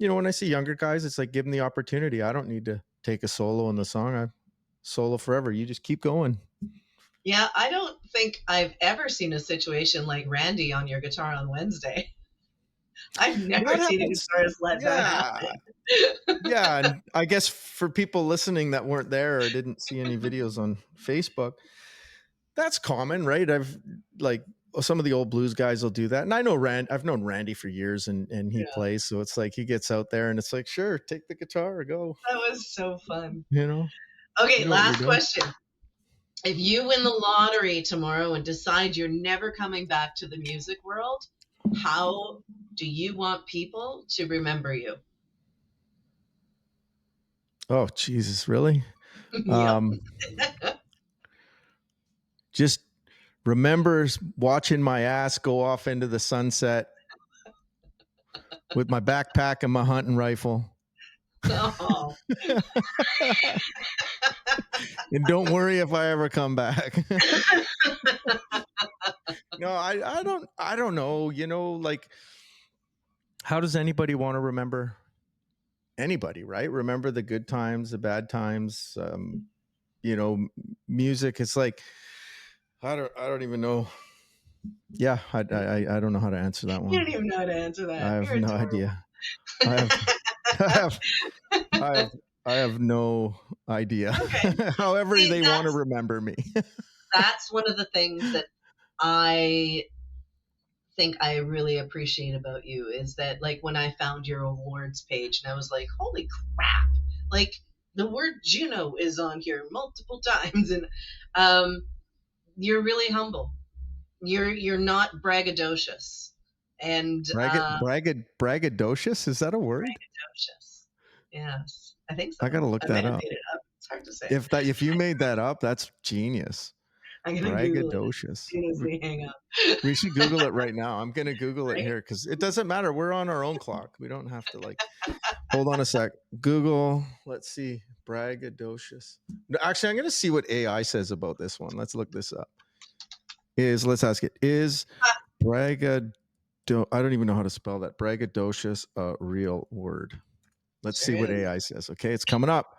when I see younger guys, it's like, give them the opportunity. I don't need to take a solo in the song. I solo forever. You just keep going. Yeah, I don't think I've ever seen a situation like Randy on your guitar on Wednesday. I've never seen a guitarist let that happen. Yeah, and I guess for people listening that weren't there or didn't see any videos on Facebook, that's common, right? I've like some of the old blues guys will do that. And I know I've known Randy for years and he Yeah. plays. So it's like he gets out there and it's like, sure, take the guitar or go, That was so fun. you know. Okay, You know what you're last doing. question. If you win the lottery tomorrow and decide you're never coming back to the music world, how do you want people to remember you? Oh, Jesus, really? Yep. Just remember watching my ass go off into the sunset with my backpack and my hunting rifle. Oh. And don't worry if I ever come back. No, I don't know, you know, like how does anybody want to remember anybody, right? Remember the good times, the bad times, you know, music. It's like I don't even know. Yeah, I don't know how to answer that one. You don't even know how to answer that. I have You're no adorable. idea. I have no idea. Okay. However See, they want to remember me. That's one of the things that I think I really appreciate about you is that, like, when I found your awards page and I was like, holy crap, like the word Juno is on here multiple times, and you're really humble. You're not braggadocious, and Braggadocious, is that a word? braggadocious. Yes, I think so. I gotta look I that might have up. made it up. It's hard to say. If you made that up, that's genius. I'm gonna Google it Braggadocious. as soon as we hang up. We should Google it right now. I'm gonna Google it here because it doesn't matter. We're on our own clock. We don't have to like. Hold on a sec. Google. Let's see. Braggadocious. No, actually, I'm gonna see what AI says about this one. Let's look this up. Let's ask it. Is braggadocious? I don't even know how to spell that. Braggadocious a real word? Let's see what AI says. Okay, it's coming up.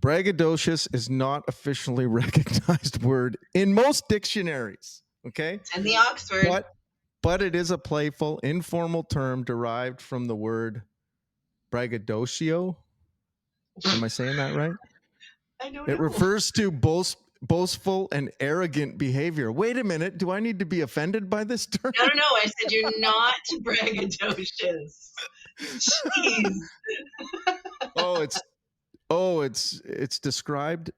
Braggadocious is not officially recognized word in most dictionaries. Okay, It's in the Oxford. But it is a playful, informal term derived from the word braggadocio. Am I saying that right? I don't know. It refers to boastful and arrogant behavior. Wait a minute. Do I need to be offended by this term? No. I said you're not braggadocious. Jeez. It's described.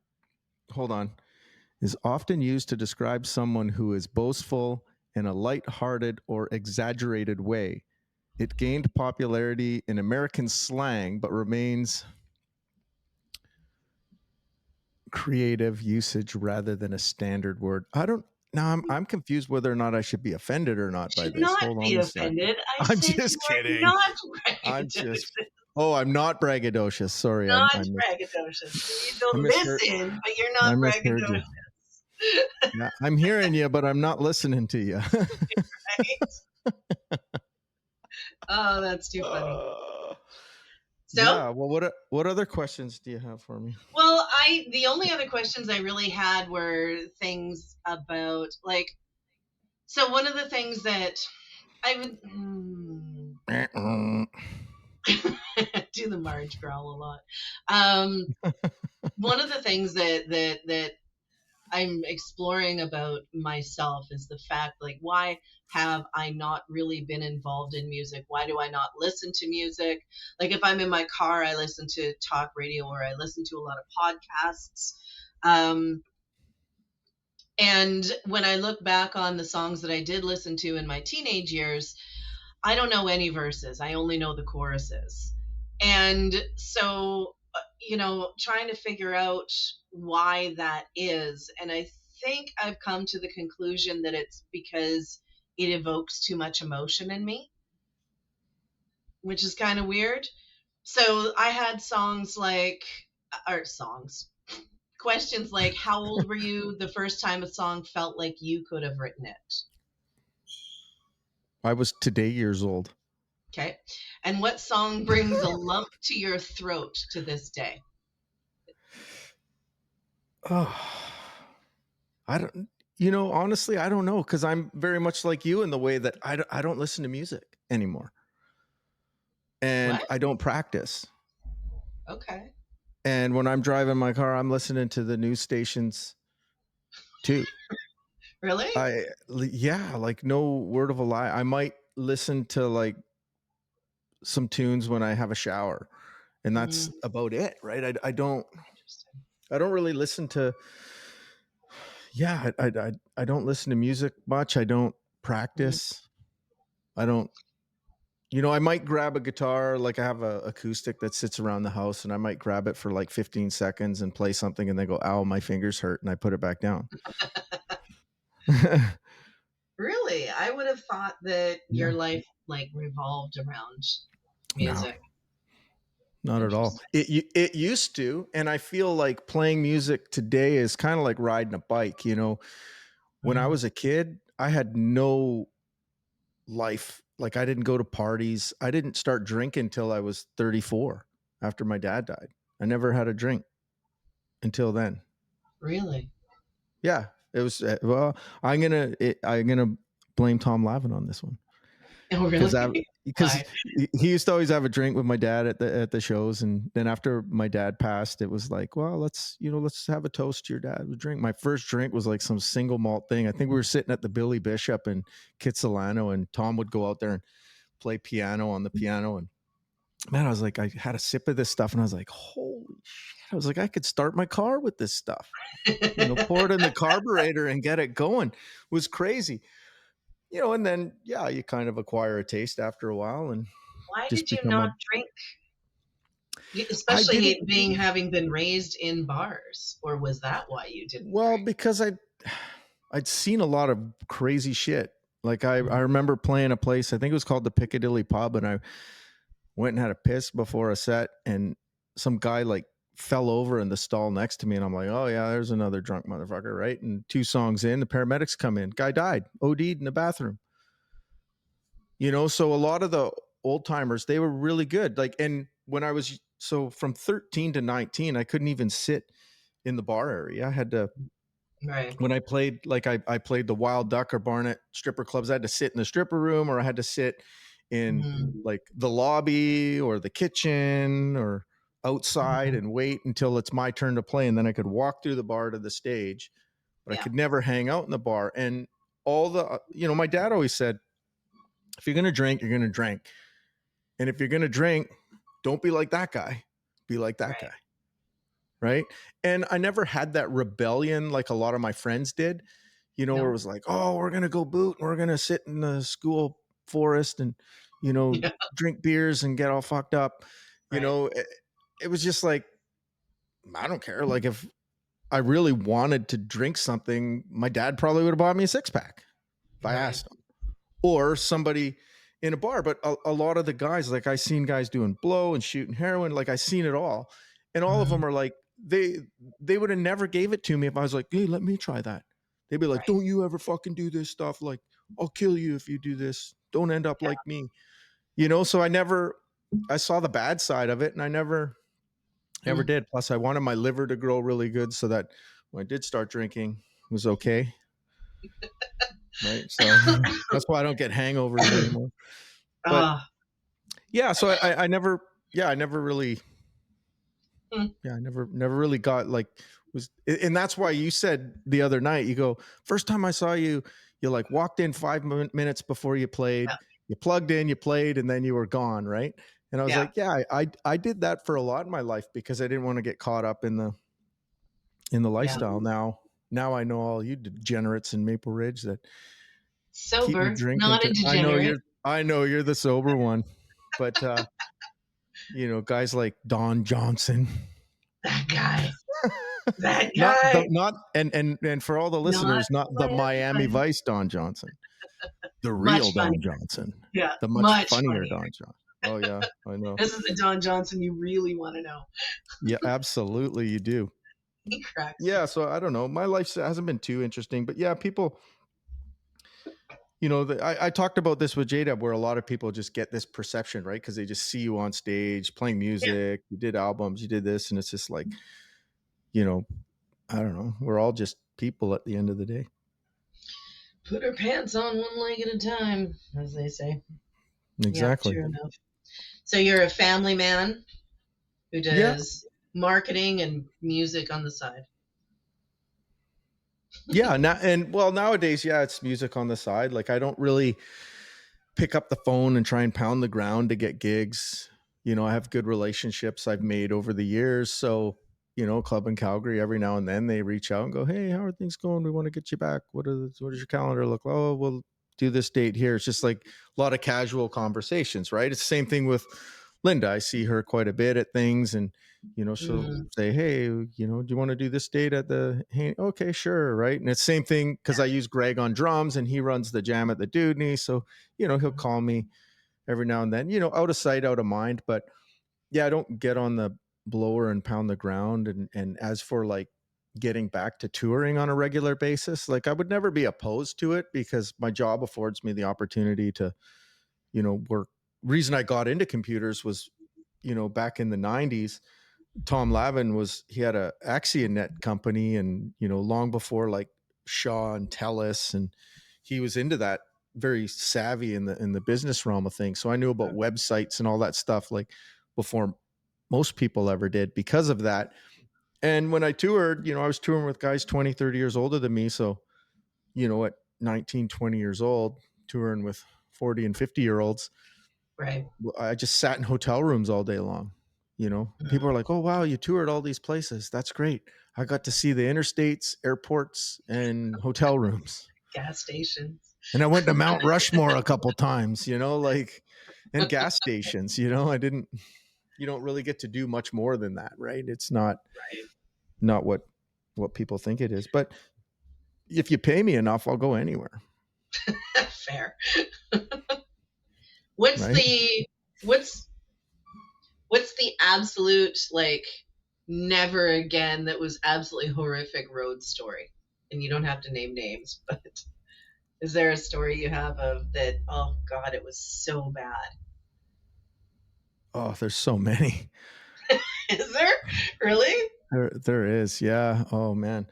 Hold on. Is often used to describe someone who is boastful in a light-hearted or exaggerated way. It gained popularity in American slang, but remains creative usage rather than a standard word. I'm confused whether or not I should be offended or not by Should this. not Hold on be a second. offended. I'm said just you are kidding. Not I'm braggadocious. I'm not braggadocious. Sorry. Not I'm braggadocious. You don't misheard- listen, but you're not I misheard you. braggadocious. Yeah, I'm hearing you, but I'm not listening to you. Right? Oh, that's too funny. So, yeah. Well, what other questions do you have for me? Well, the only other questions I really had were things about, like, so one of the things that I would do the Marge growl a lot. One of the things that I'm exploring about myself is the fact, like, why have I not really been involved in music? Why do I not listen to music? Like, if I'm in my car, I listen to talk radio or I listen to a lot of podcasts. And when I look back on the songs that I did listen to in my teenage years, I don't know any verses. I only know the choruses. And so, trying to figure out why that is. And I think I've come to the conclusion that it's because it evokes too much emotion in me, which is kind of weird. So I had questions like, how old were you the first time a song felt like you could have written it? I was today years old. Okay. And what song brings a lump to your throat to this day? Oh, honestly, I don't know, because I'm very much like you in the way that I don't listen to music anymore. And What? I don't practice. Okay. And when I'm driving my car, I'm listening to the news stations too. Really? Yeah, like no word of a lie. I might listen to like some tunes when I have a shower, and that's Mm, about it, right? interesting. I don't really listen to. Yeah, I don't listen to music much. I don't Mm. practice. I don't. I might grab a guitar, like I have a acoustic that sits around the house, and I might grab it for like 15 seconds and play something, and then go, "Ow, my fingers hurt," and I put it back down. Really? I would have thought that your Yeah, life like revolved around no, music. not at all. Interesting. It used to, and I feel like playing music today is kind of like riding a bike. When I Mm. was a kid, I had no life. Like I didn't go to parties. I didn't start drinking till I was 34 after my dad died. I never had a drink until then. Really? Yeah, it was well, I'm gonna blame Tom Lavin on this one Oh, because really? because Why? he used to always have a drink with my dad at the shows, and then after my dad passed, it was like, well, let's have a toast to your dad. A drink. My first drink was like some single malt thing. I think we were sitting at the Billy Bishop in Kitsilano, and Tom would go out there and play piano on the piano, and man, I was like, I had a sip of this stuff, and I was like, holy shit! I was like, I could start my car with this stuff. Pour it in the carburetor and get it going. It was crazy. And then yeah, you kind of acquire a taste after a while and Why just did you become a. not drink? I didn't. Especially being having been raised in bars, or was that why you didn't Well, drink? because I'd seen a lot of crazy shit. Like I Mm. remember playing a place, I think it was called the Piccadilly Pub, and I went and had a piss before a set, and some guy like fell over in the stall next to me, and I'm like, oh yeah, there's another drunk motherfucker, right? And 2 songs in, the paramedics come in, guy died, OD'd in the bathroom. So a lot of the old timers, they were really good. Like, and when I was so from 13 to 19, I couldn't even sit in the bar area. I had to, Right. when I played, like I played the Wild Duck or Barnet stripper clubs, I had to sit in the stripper room, or I had to sit in Mm. like the lobby or the kitchen or outside Mhm. and wait until it's my turn to play. And then I could walk through the bar to the stage, but I Yeah. could never hang out in the bar. And all my dad always said, if you're going to drink, you're going to drink. And if you're going to drink, don't be like that guy. Be like that Right. guy. Right. And I never had that rebellion like a lot of my friends did, where it No. was like, oh, we're going to go boot and we're going to sit in the school forest and, Yeah. drink beers and get all fucked up. Right. It was just like, I don't care. Like if I really wanted to drink something, my dad probably would have bought me a 6-pack if I Right. asked him. Or somebody in a bar. But a lot of the guys, like I seen guys doing blow and shooting heroin, like I seen it all. And all of Mm. them are like, they would have never gave it to me if I was like, hey, let me try that. They'd be like, Right. don't you ever fucking do this stuff. Like, I'll kill you if you do this. Don't end up Yeah. like me. So I saw the bad side of it, and I never ever Mm. did. Plus I wanted my liver to grow really good so that when I did start drinking, it was okay. Right. So that's why I don't get hangovers anymore. But Ah. yeah, so I never, I never really, Mm. I never really got like and that's why you said the other night, you go, first time I saw you, you like walked in 5 minutes before you played, Yeah. you plugged in, you played, and then you were gone, right? And I was Yeah. like, yeah, I did that for a lot in my life because I didn't want to get caught up in the Yeah. lifestyle. Now I know all you degenerates in Maple Ridge that keep me Sober, drinking. not a degenerate. I know you're the sober one, but guys like Don Johnson. That guy. That not the guy. not and for all the Not listeners, not the Miami Miami. Vice Don Johnson, the real Much Don funnier. Johnson, Yeah. the much Much funnier funnier. Don Johnson. Oh yeah, I know. This is the Don Johnson you really want to know. Yeah, absolutely, you do. He cracks me Yeah, up. so I don't know. My life hasn't been too interesting, but yeah, people. I talked about this with JDub, where a lot of people just get this perception, right? Because they just see you on stage playing Yeah. music, you did albums, you did this, and it's just like, I don't know. We're all just people at the end of the day. Put her pants on one leg at a time, as they say. Exactly. Yeah, true enough. So you're a family man who Yeah. does marketing and music on the side. Yeah. Nowadays, yeah, it's music on the side. Like I don't really pick up the phone and try and pound the ground to get gigs. I have good relationships I've made over the years. So, club in Calgary, every now and then they reach out and go, "Hey, how are things going? We want to get you back. What does your calendar look like? Oh, we'll do this date here." It's just like a lot of casual conversations, right? It's the same thing with Linda. I see her quite a bit at things, and she'll Mm, say, "Hey, do you want to do this date at the okay, sure, right?" And it's same thing because I use Greg on drums and he runs the jam at the Dudney. So, he'll call me every now and then, out of sight, out of mind. But yeah, I don't get on the blower and pound the ground. And as for like getting back to touring on a regular basis, like I would never be opposed to it because my job affords me the opportunity to, work. Reason I got into computers was, back in the 90s, Tom Lavin he had a AxiaNet company, and long before like Shaw and Telus, and he was into that, very savvy in the business realm of things. So I knew about websites and all that stuff like before most people ever did because of that. And when I toured, I was touring with guys 20, 30 years older than me. So, at 19, 20 years old, touring with 40 and 50-year-olds, right. I just sat in hotel rooms all day long. People are like, "Oh, wow, you toured all these places. That's great." I got to see the interstates, airports, and hotel rooms. Gas stations. And I went to Mount Rushmore a couple times, and gas stations. You don't really get to do much more than that, right? It's not what people think it is. But if you pay me enough, I'll go anywhere, Fair. What's right? the what's what's the absolute like never again that was absolutely horrific road story? And you don't have to name names, but is there a story you have of that? Oh God, it was so bad. Oh, there's so many. Is there really? There is, yeah. Oh man.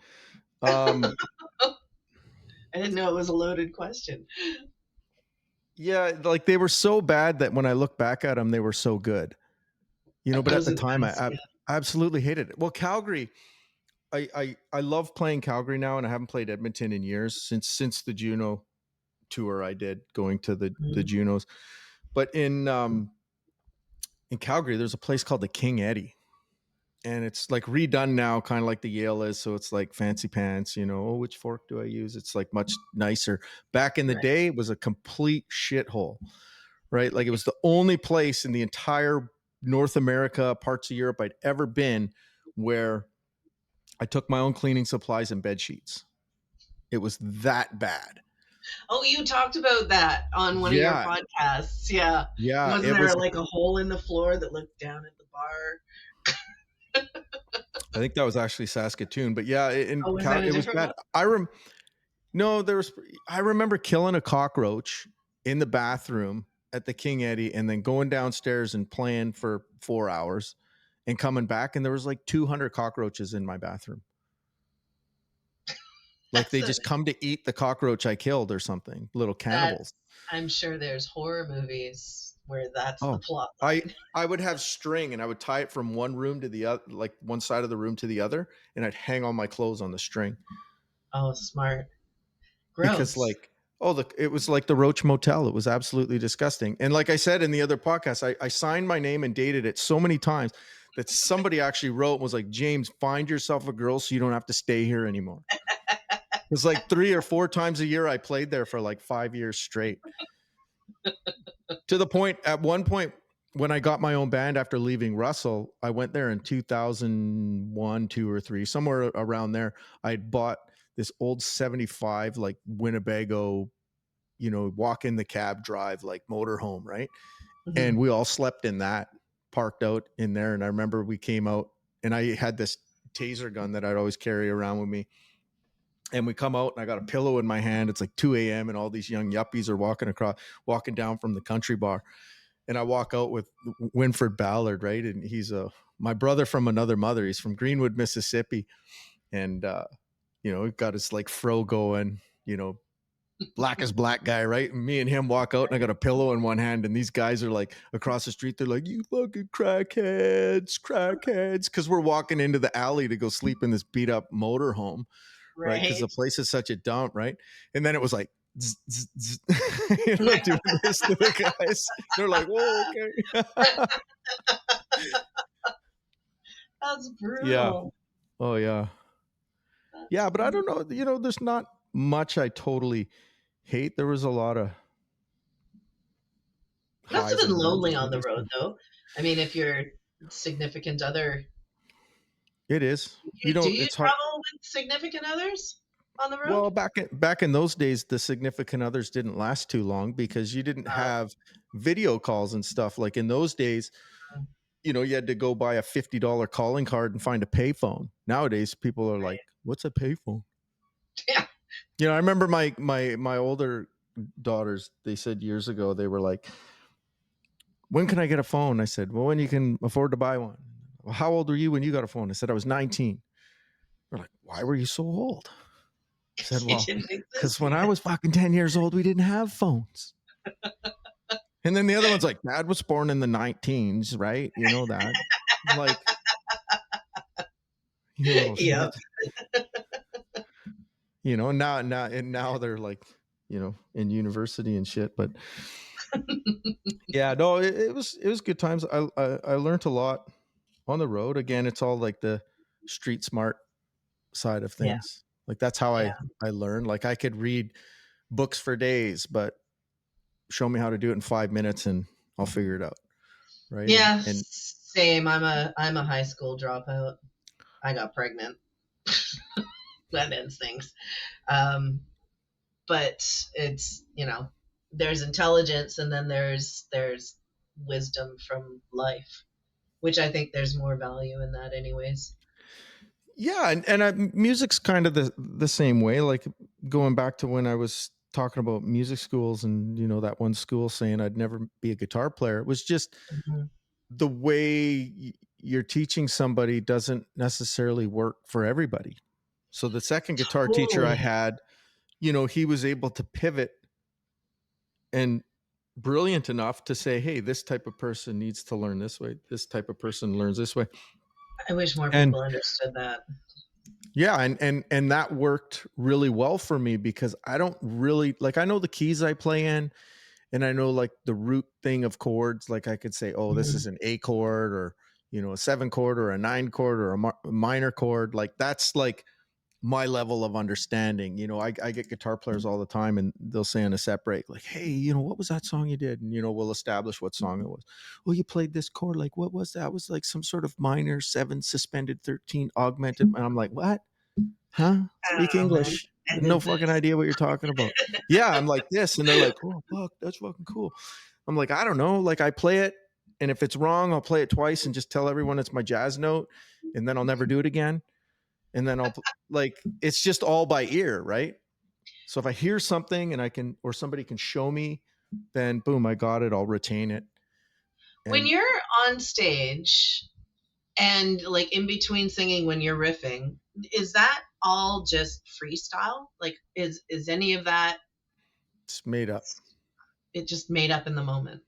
Um, I didn't know it was a loaded question. yeah, like they were so bad that when I look back at them, they were so good. But at Those the are the time, best. I Yeah. absolutely hated it. Well, Calgary, I love playing Calgary now, and I haven't played Edmonton in years since the Juno tour I did, going to the Mhm. Junos. But in Calgary, there's a place called the King Eddie, and it's like redone now, kind of like the Yale is. So it's like fancy pants, oh, which fork do I use? It's like much nicer. Back in the Right. day, it was a complete shithole, right? Like it was the only place in the entire North America, parts of Europe I'd ever been where I took my own cleaning supplies and bed sheets. It was that bad. Oh, you talked about that on one of your Yeah. podcasts. Yeah. Yeah. Wasn't It there was, like a hole in the floor that looked down at the bar? I think that was actually Saskatoon, but yeah, Oh, was that a it was different bad. one? No, I remember killing a cockroach in the bathroom at the King Eddie and then going downstairs and playing for 4 hours and coming back. And there was like 200 cockroaches in my bathroom. Like That's they a, just come to eat the cockroach I killed or something, little cannibals. that's. I'm sure there's horror movies where that's the Oh, plot I line. I would have string and I would tie it from one room to the other, like one side of the room to the other, and I'd hang all my clothes on the string Oh, smart. because Gross. like it was like the Roach Motel. It was absolutely disgusting. And like I said in the other podcast, I signed my name and dated it so many times that somebody actually wrote and was like, "James, find yourself a girl so you don't have to stay here anymore." It was like 3 or 4 times a year I played there for like 5 years straight. To the point, at one point, when I got my own band after leaving Russell, I went there in 2001, 2 or 3, somewhere around there. I'd bought this old 75, like Winnebago, walk in the cab drive, like motorhome, right? And Mhm. we all slept in that, parked out in there. And I remember we came out and I had this taser gun that I'd always carry around with me. And we come out and I got a pillow in my hand. It's like 2 a.m. and all these young yuppies are walking down from the country bar. And I walk out with Winfred Ballard, right? And he's my brother from another mother. He's from Greenwood, Mississippi. And, he got his like fro going, black as black guy, right? And me and him walk out and I got a pillow in one hand. And these guys are like across the street. They're like, "You fucking crackheads. Cause we're walking into the alley to go sleep in this beat up motorhome. right? Because Right. the place is such a dump, right? And then it was like, zzz, zzz, zzz, doing this to the guys. They're like, "Oh, okay." That's Yeah. brutal. Oh, yeah. That's Yeah, but I brutal. don't know. There's not much I totally hate. There was a lot of Must have highs been and lows, lonely I on the guess. road, though. I mean, if your significant other, It is. do you It's hard. travel with significant others on the road? Well, back in those days, the significant others didn't last too long because you didn't Oh, have video calls and stuff. Like in those days, you had to go buy a $50 calling card and find a payphone. Nowadays, people are like, "What's a payphone?" yeah. I remember my older daughters. They said years ago they were like, "When can I get a phone?" I said, "Well, when you can afford to buy one." "Well, how old were you when you got a phone?" I said, "I was 19." They're like, "Why were you so old?" I said, You "Well, didn't because exist when I yet. was fucking 10 years old, we didn't have phones." And then the other one's like, "Dad was born in the 19s, right? You know that." Like, Yep. shit. Now they're like, in university and shit. But yeah, no, it was good times. I learned a lot on the road. Again, it's all like the street smart side of Yeah. things. Like that's how Yeah. I learned. Like I could read books for days, but show me how to do it in 5 minutes and I'll figure it out. Right. And Yeah. and Same. I'm a high school dropout. I got pregnant. That ends things. Um, but it's there's intelligence, and then there's wisdom from life, which I think there's more value in that, anyways. yeah, and music's kind of the same way. Like going back to when I was talking about music schools and that one school saying I'd never be a guitar player. It was just Mhm. the way you're teaching somebody doesn't necessarily work for everybody. So the second guitar teacher I Totally. had, he was able to pivot and brilliant enough to say, "Hey, this type of person needs to learn this way. This type of person learns this way." I wish more And people understood that. yeah, and that worked really well for me because I don't really like I know the keys I play in and I know like the root thing of chords. Like I could say, "Oh, this Mhm. is an A chord or a 7 chord or a 9 chord or a minor chord." Like that's like my level of understanding. I get guitar players all the time and they'll say on a set break, like, "Hey, what was that song you did?" And, we'll establish what song it was. "Oh, you played this chord. Like, what was that?" "It was like some sort of minor 7 suspended 13 augmented." And I'm like, "What? Huh? Speak Oh man, English." I No did fucking this. idea what you're talking about. Yeah, I'm like this. And they're like, "Oh, fuck, that's fucking cool." I'm like, "I don't know. Like, I play it. And if it's wrong, I'll play it twice and just tell everyone it's my jazz note. And then I'll never do it again. And then like, it's just all by ear, right? So if I hear something and or somebody can show me, then boom, I got it. I'll retain it. When And you're on stage and like in between singing when you're riffing, is that all just freestyle? Like is any of that it's made up. it just made up in the moment?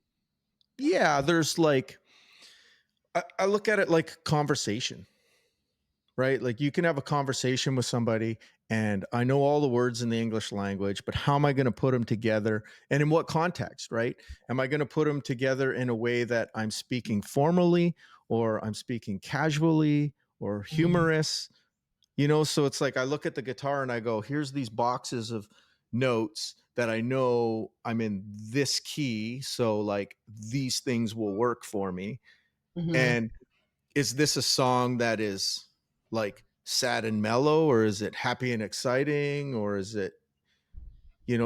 Yeah, there's like, I look at it like conversation, right? Like you can have a conversation with somebody and I know all the words in the English language, but how am I going to put them together and in what context, right? Am I going to put them together in a way that I'm speaking formally or I'm speaking casually or Mhm. humorous? So it's like I look at the guitar and I go, here's these boxes of notes that I know I'm in this key. So like these things will work for me. Mhm. And is this a song that is like sad and mellow or is it happy and exciting or is it,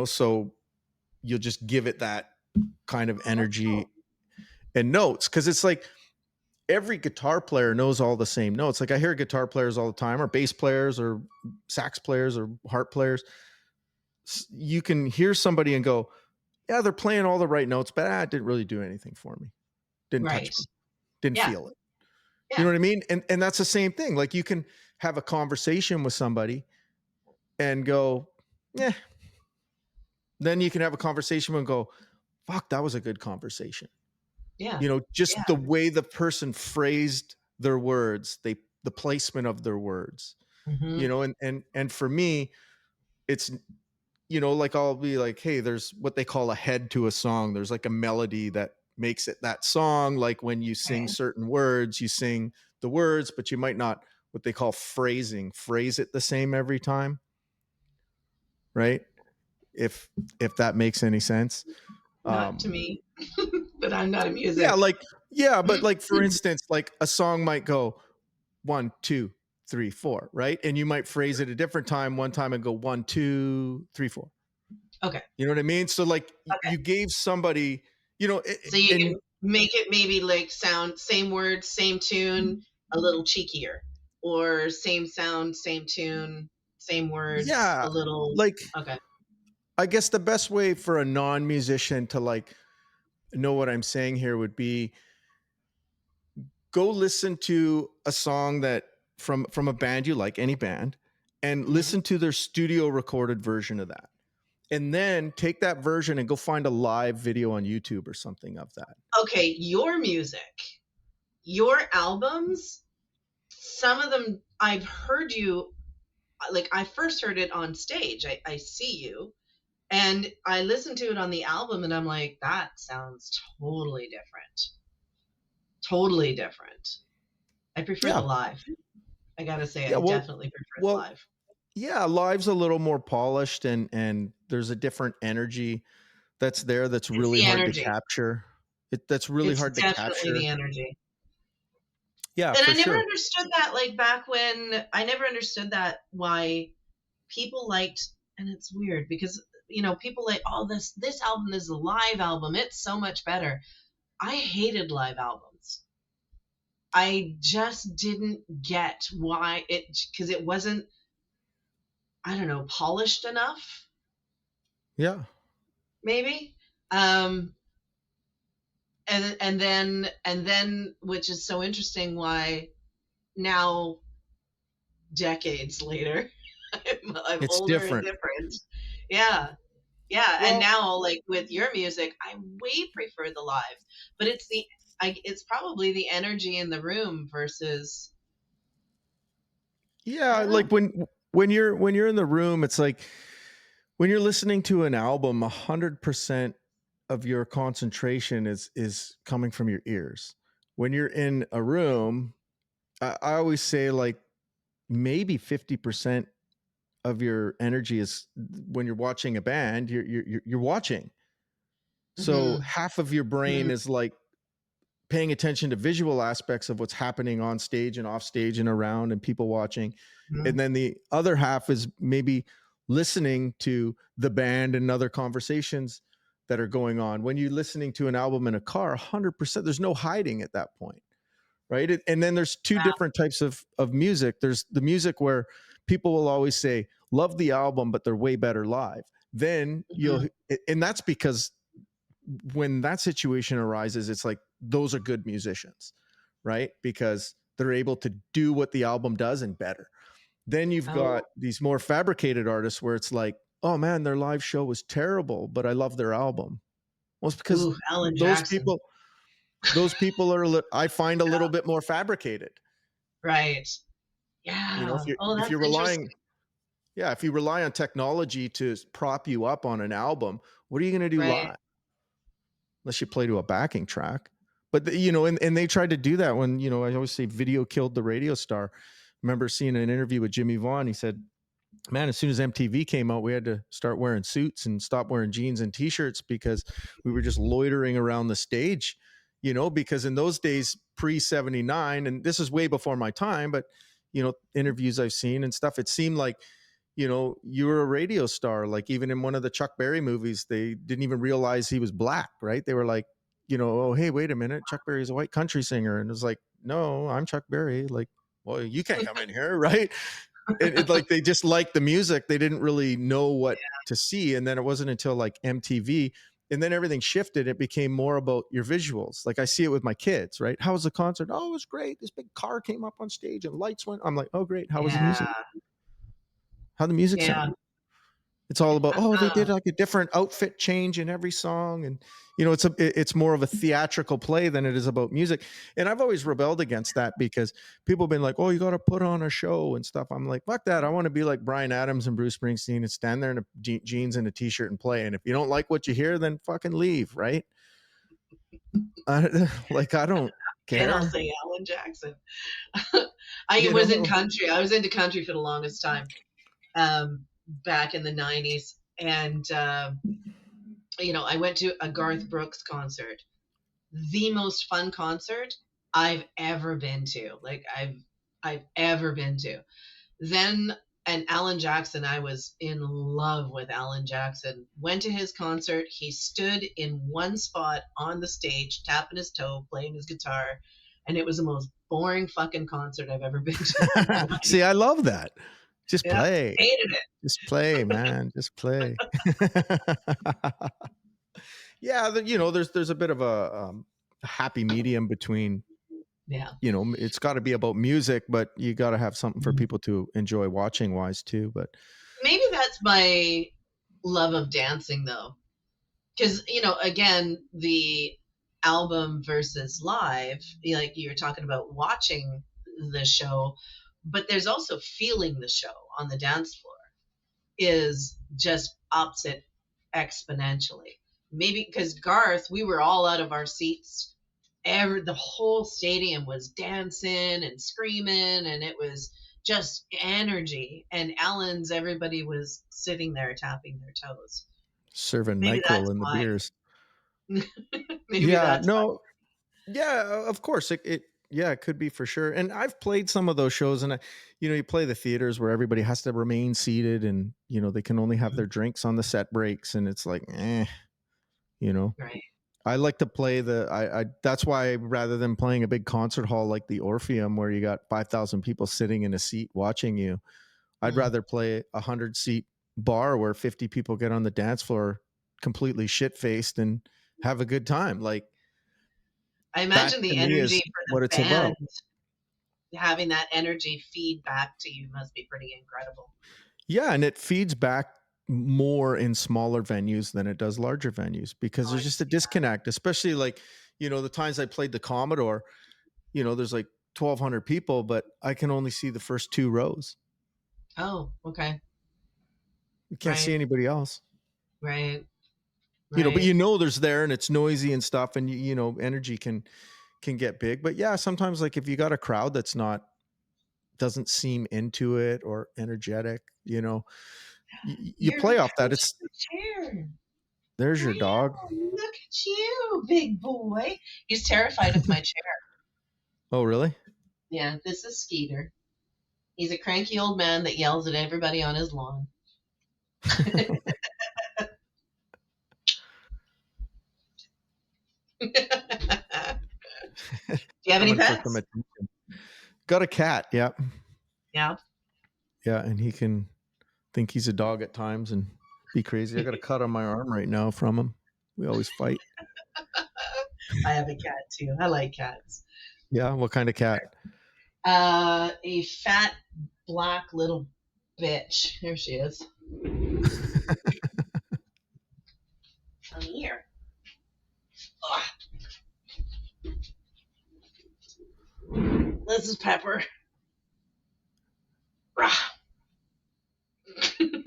so you'll just give it that kind of That's energy cool. and notes. Cause it's like every guitar player knows all the same notes. Like I hear guitar players all the time or bass players or sax players or harp players. You can hear somebody and go, yeah, they're playing all the right notes, but it didn't really do anything for me. Didn't touch Right. me. Didn't Yeah. feel it. You Yeah. know what I mean? And that's the same thing. Like you can have a conversation with somebody and go, yeah. Then you can have a conversation and go, fuck, that was a good conversation. Yeah. Just Yeah. the way the person phrased their words, the placement of their words. Mm-hmm. And for me, it's, like I'll be like, hey, there's what they call a head to a song. There's like a melody that makes it that song. Like when you sing Okay. certain words, you sing the words, but you might not, what they call phrasing, phrase it the same every time, right? If that makes any sense. Not to me, but I'm not a Yeah, music. like, yeah, but like for instance, like a song might go 1, 2, 3, 4, right? And you might phrase it a different time, one time and go 1, 2, 3, 4. Okay. You know what I mean? So like Okay. you gave somebody, So you and can make it maybe like sound same words, same tune, a little cheekier, or same sound, same tune, same words, yeah, a little. like Okay. I guess the best way for a non-musician to like know what I'm saying here would be go listen to a song that from a band you like, any band, and Mhm. listen to their studio recorded version of that. And then take that version and go find a live video on YouTube or something of that. Okay, your music, your albums, some of them I've heard you, like I first heard it on stage. I see you, and I listened to it on the album, and I'm like, that sounds totally different. Totally different. I prefer the Yeah. live. I gotta say, Yeah. I Well, definitely prefer the well, live. yeah, live's a little more polished and there's a different energy that's there that's It's really the hard to energy. capture. That's really It's hard to definitely capture. the energy. Yeah, And for I never sure. understood that, like back when I never understood that why people liked, and it's weird because people like, oh, this album is a live album. It's so much better. I hated live albums. I just didn't get why because it wasn't, I don't know, polished enough, Yeah. maybe. And then which is so interesting why now decades later I'm It's older and different. different. Yeah. Yeah, and Well, now like with your music, I way prefer the live. But it's probably the energy in the room versus, I yeah, don't like know. when you're in the room, it's like when you're listening to an album, 100% of your concentration is coming from your ears. When you're in a room, I always say like maybe 50% of your energy is when you're watching a band, you're watching. So Mhm. half of your brain Mhm. is like paying attention to visual aspects of what's happening on stage and off stage and around and people watching. And Mhm. then the other half is maybe listening to the band and other conversations that are going on. When you're listening to an album in a car, 100%, there's no hiding at that point, right? And then there's two different types of music. There's the music where people will always say, love the album, but they're way better live. Then Mhm. and that's because when that situation arises, it's like those are good musicians, right? Because they're able to do what the album does and better. Then you've got Oh, these more fabricated artists where it's like, oh man, their live show was terrible, but I love their album. Well, it's because ooh, Alan those Jackson. people, I find a little bit more fabricated. Right. If Yeah. you Oh, if that's you're relying, interesting. yeah, if you rely on technology to prop you up on an album, what are you going to do Right. live? Unless you play to a backing track. But and they tried to do that when, I always say video killed the radio star. Remember seeing an interview with Jimmy Vaughn. He said, man, as soon as MTV came out, we had to start wearing suits and stop wearing jeans and t-shirts because we were just loitering around the stage, because in those days, pre 79, and this is way before my time, but, interviews I've seen and stuff, it seemed like, you were a radio star. Like even in one of the Chuck Berry movies, they didn't even realize he was black, right? They were like, oh, hey, wait a minute, Chuck Berry is a white country singer. And it was like, no, I'm Chuck Berry. Like, well, you can't come in here, right? It like they just liked the music. They didn't really know what to see. And then it wasn't until like MTV and then everything shifted. It became more about your visuals. Like I see it with my kids, right? How was the concert? Oh, it was great. This big car came up on stage and lights went. I'm like, oh, great. How was the music? Yeah. How the music Yeah. sound? It's all about, oh, they did like a different outfit change in every song. And, it's more of a theatrical play than it is about music. And I've always rebelled against that because people have been like, oh, you got to put on a show and stuff. I'm like, fuck that. I want to be like Bryan Adams and Bruce Springsteen and stand there in a jeans and a t-shirt and play. And if you don't like what you hear, then fucking leave. Right. I don't care. And I'll say Alan Jackson. I was into country for the longest time, back in the 90s. And, I went to a Garth Brooks concert, the most fun concert I've ever been to. Like I've ever been to. Then, and Alan Jackson, I was in love with Alan Jackson. Went to his concert. He stood in one spot on the stage, tapping his toe, playing his guitar. And it was the most boring fucking concert I've ever been to. See, I love that. Just play. Hated it. Just play, man. Just play. Yeah, there's a bit of a happy medium between. Yeah. It's got to be about music, but you got to have something for people to enjoy watching wise too. But maybe that's my love of dancing, though, because again, the album versus live, like you're talking about watching the show, but there's also feeling the show on the dance floor is just ups it exponentially. Maybe because Garth, we were all out of our seats. The whole stadium was dancing and screaming, and it was just energy. And Alan's, everybody was sitting there tapping their toes, serving NyQuil in the beers. Maybe that's yeah, of course it could be for sure. And I've played some of those shows, and you play the theaters where everybody has to remain seated, and they can only have their drinks on the set breaks, and it's like, right. I like to play that's why rather than playing a big concert hall like the Orpheum where you got 5,000 people sitting in a seat watching you, I'd rather play a 100-seat bar where 50 people get on the dance floor completely shit-faced and have a good time. Like, I imagine the energy for the band, having that energy feed back to you must be pretty incredible. Yeah, and it feeds back more in smaller venues than it does larger venues because there's just a disconnect, especially like, the times I played the Commodore, there's like 1,200 people, but I can only see the first 2 rows. Oh, okay. You can't see anybody else. Right. But there's there and it's noisy and stuff, and energy can get big. But yeah, sometimes like if you got a crowd that's doesn't seem into it or energetic, you play off that. It's there's your dog. Look at you, big boy. He's terrified of my chair. Oh, really? Yeah, this is Skeeter. He's a cranky old man that yells at everybody on his lawn. Do you have any pets? Got a cat. Yeah. Yeah. Yeah, and he can think he's a dog at times and be crazy. I got a cut on my arm right now from him. We always fight. I have a cat too. I like cats. Yeah. What kind of cat? A fat black little bitch. Here she is. Come here. This is Pepper.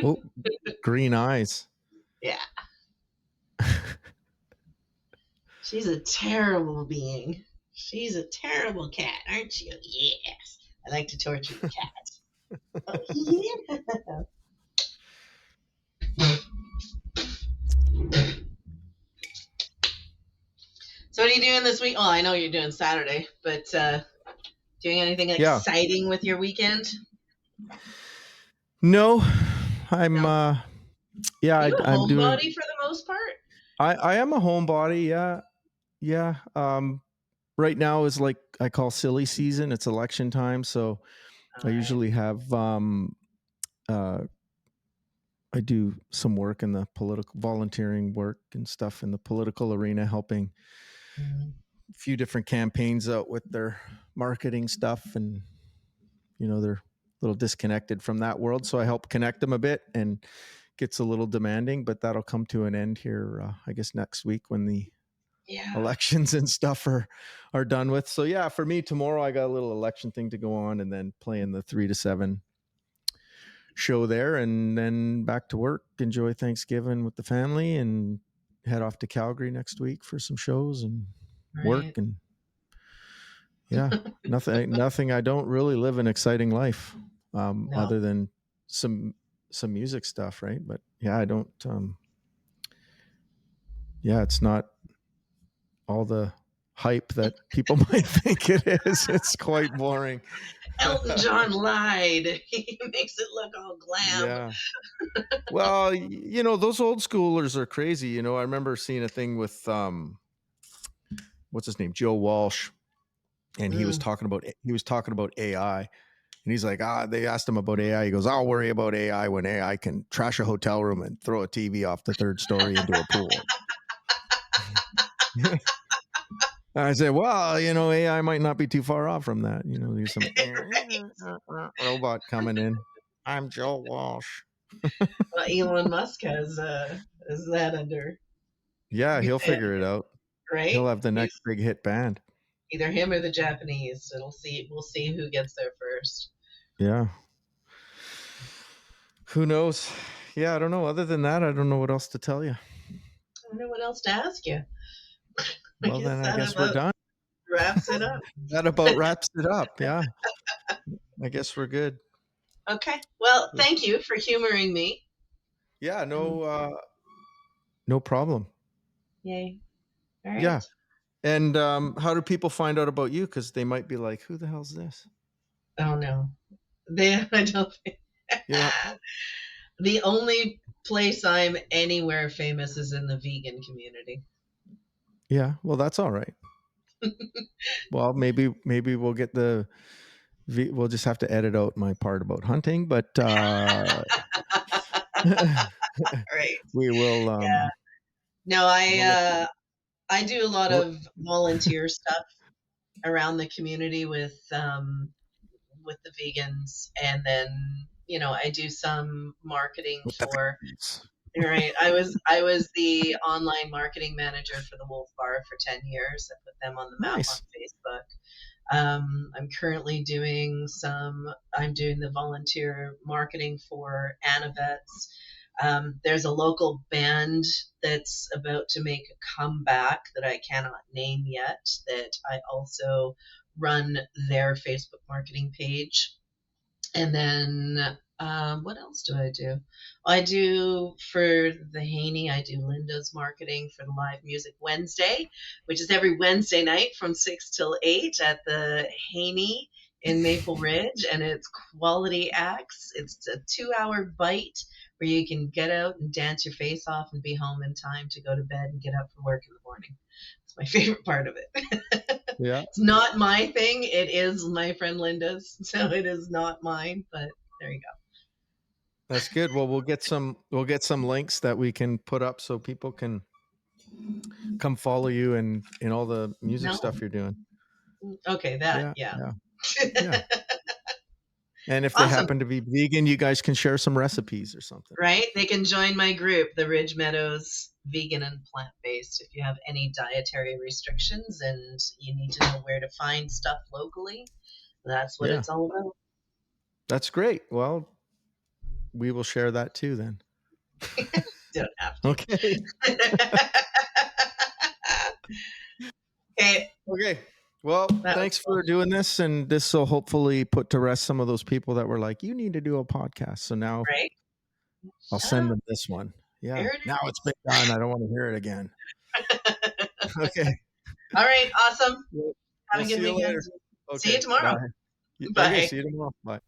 Oh, green eyes. Yeah. She's a terrible being. She's a terrible cat, aren't you? Yes. I like to torture the cat. Oh, yeah. So what are you doing this week? Oh, I know you're doing Saturday, but doing anything exciting with your weekend? No, I'm Are you a homebody for the most part? I am a homebody. Yeah. Right now is like I call silly season. It's election time, so I usually have I do some work in the political volunteering work and stuff in the political arena, helping a few different campaigns out with their marketing stuff, and they're a little disconnected from that world, so I help connect them a bit and gets a little demanding, but that'll come to an end here, I guess next week when the elections and stuff are done with. So yeah, for me tomorrow, I got a little election thing to go on, and then playing the 3 to 7 show there, and then back to work, enjoy Thanksgiving with the family, and head off to Calgary next week for some shows and work. And yeah, nothing. I don't really live an exciting life, other than some music stuff. Right. But yeah, I don't, it's not all the hype that people might think it is. It's quite boring. Elton John lied. He makes it look all glam. Yeah. Well, those old schoolers are crazy. I remember seeing a thing with what's his name, Joe Walsh, and he was talking about AI, and he's like, they asked him about AI. He goes, I'll worry about AI when AI can trash a hotel room and throw a TV off the 3rd story into a pool. I said, well, AI might not be too far off from that. There's some robot coming in. I'm Joe Walsh. Well, Elon Musk is that under. Yeah, he'll figure it out. Right? He'll have the next big hit band. Either him or the Japanese. We'll see who gets there first. Yeah. Who knows? Yeah, I don't know. Other than that, I don't know what else to tell you. I don't know what else to ask you. Well, then I guess we're done. Wraps it up. That about wraps it up. Yeah. I guess we're good. Okay. Well, thank you for humoring me. Yeah, no problem. Yay. All right. Yeah. And how do people find out about you? Because they might be like, who the hell's this? Oh, no. I don't think. Yeah. The only place I'm anywhere famous is in the vegan community. Yeah. Well, that's all right. Well, maybe we'll get we'll just have to edit out my part about hunting, but Right. We will. Yeah. No, I do a lot of volunteer stuff around the community with the vegans, and then I do some marketing for. Right, I was the online marketing manager for the Wolf Bar for 10 years. I put them on the map on Facebook. I'm currently doing the volunteer marketing for Anavets. There's a local band that's about to make a comeback that I cannot name yet, that I also run their Facebook marketing page. And then what else do I do? I do for the Haney, I do Linda's marketing for the Live Music Wednesday, which is every Wednesday night from 6 till 8 at the Haney in Maple Ridge, and it's quality acts. It's a 2-hour bite where you can get out and dance your face off and be home in time to go to bed and get up for work in the morning. It's my favorite part of it. Yeah. It's not my thing. It is my friend Linda's, so it is not mine, but there you go. That's good. Well, we'll get some links that we can put up so people can come follow you and in all the music stuff you're doing. Okay, yeah. And if they happen to be vegan, you guys can share some recipes or something. Right? They can join my group, the Ridge Meadows Vegan and Plant-Based. If you have any dietary restrictions and you need to know where to find stuff locally, that's what it's all about. That's great. Well, we will share that too then. Don't have to. Okay. Okay. Well, thanks for doing this, and this will hopefully put to rest some of those people that were like, you need to do a podcast. So now I'll send them this one. Yeah. Now it's been done. I don't want to hear it again. Okay. All right. Awesome. Have a good weekend. Okay, see you tomorrow. Bye. Bye. Okay, see you tomorrow. Bye.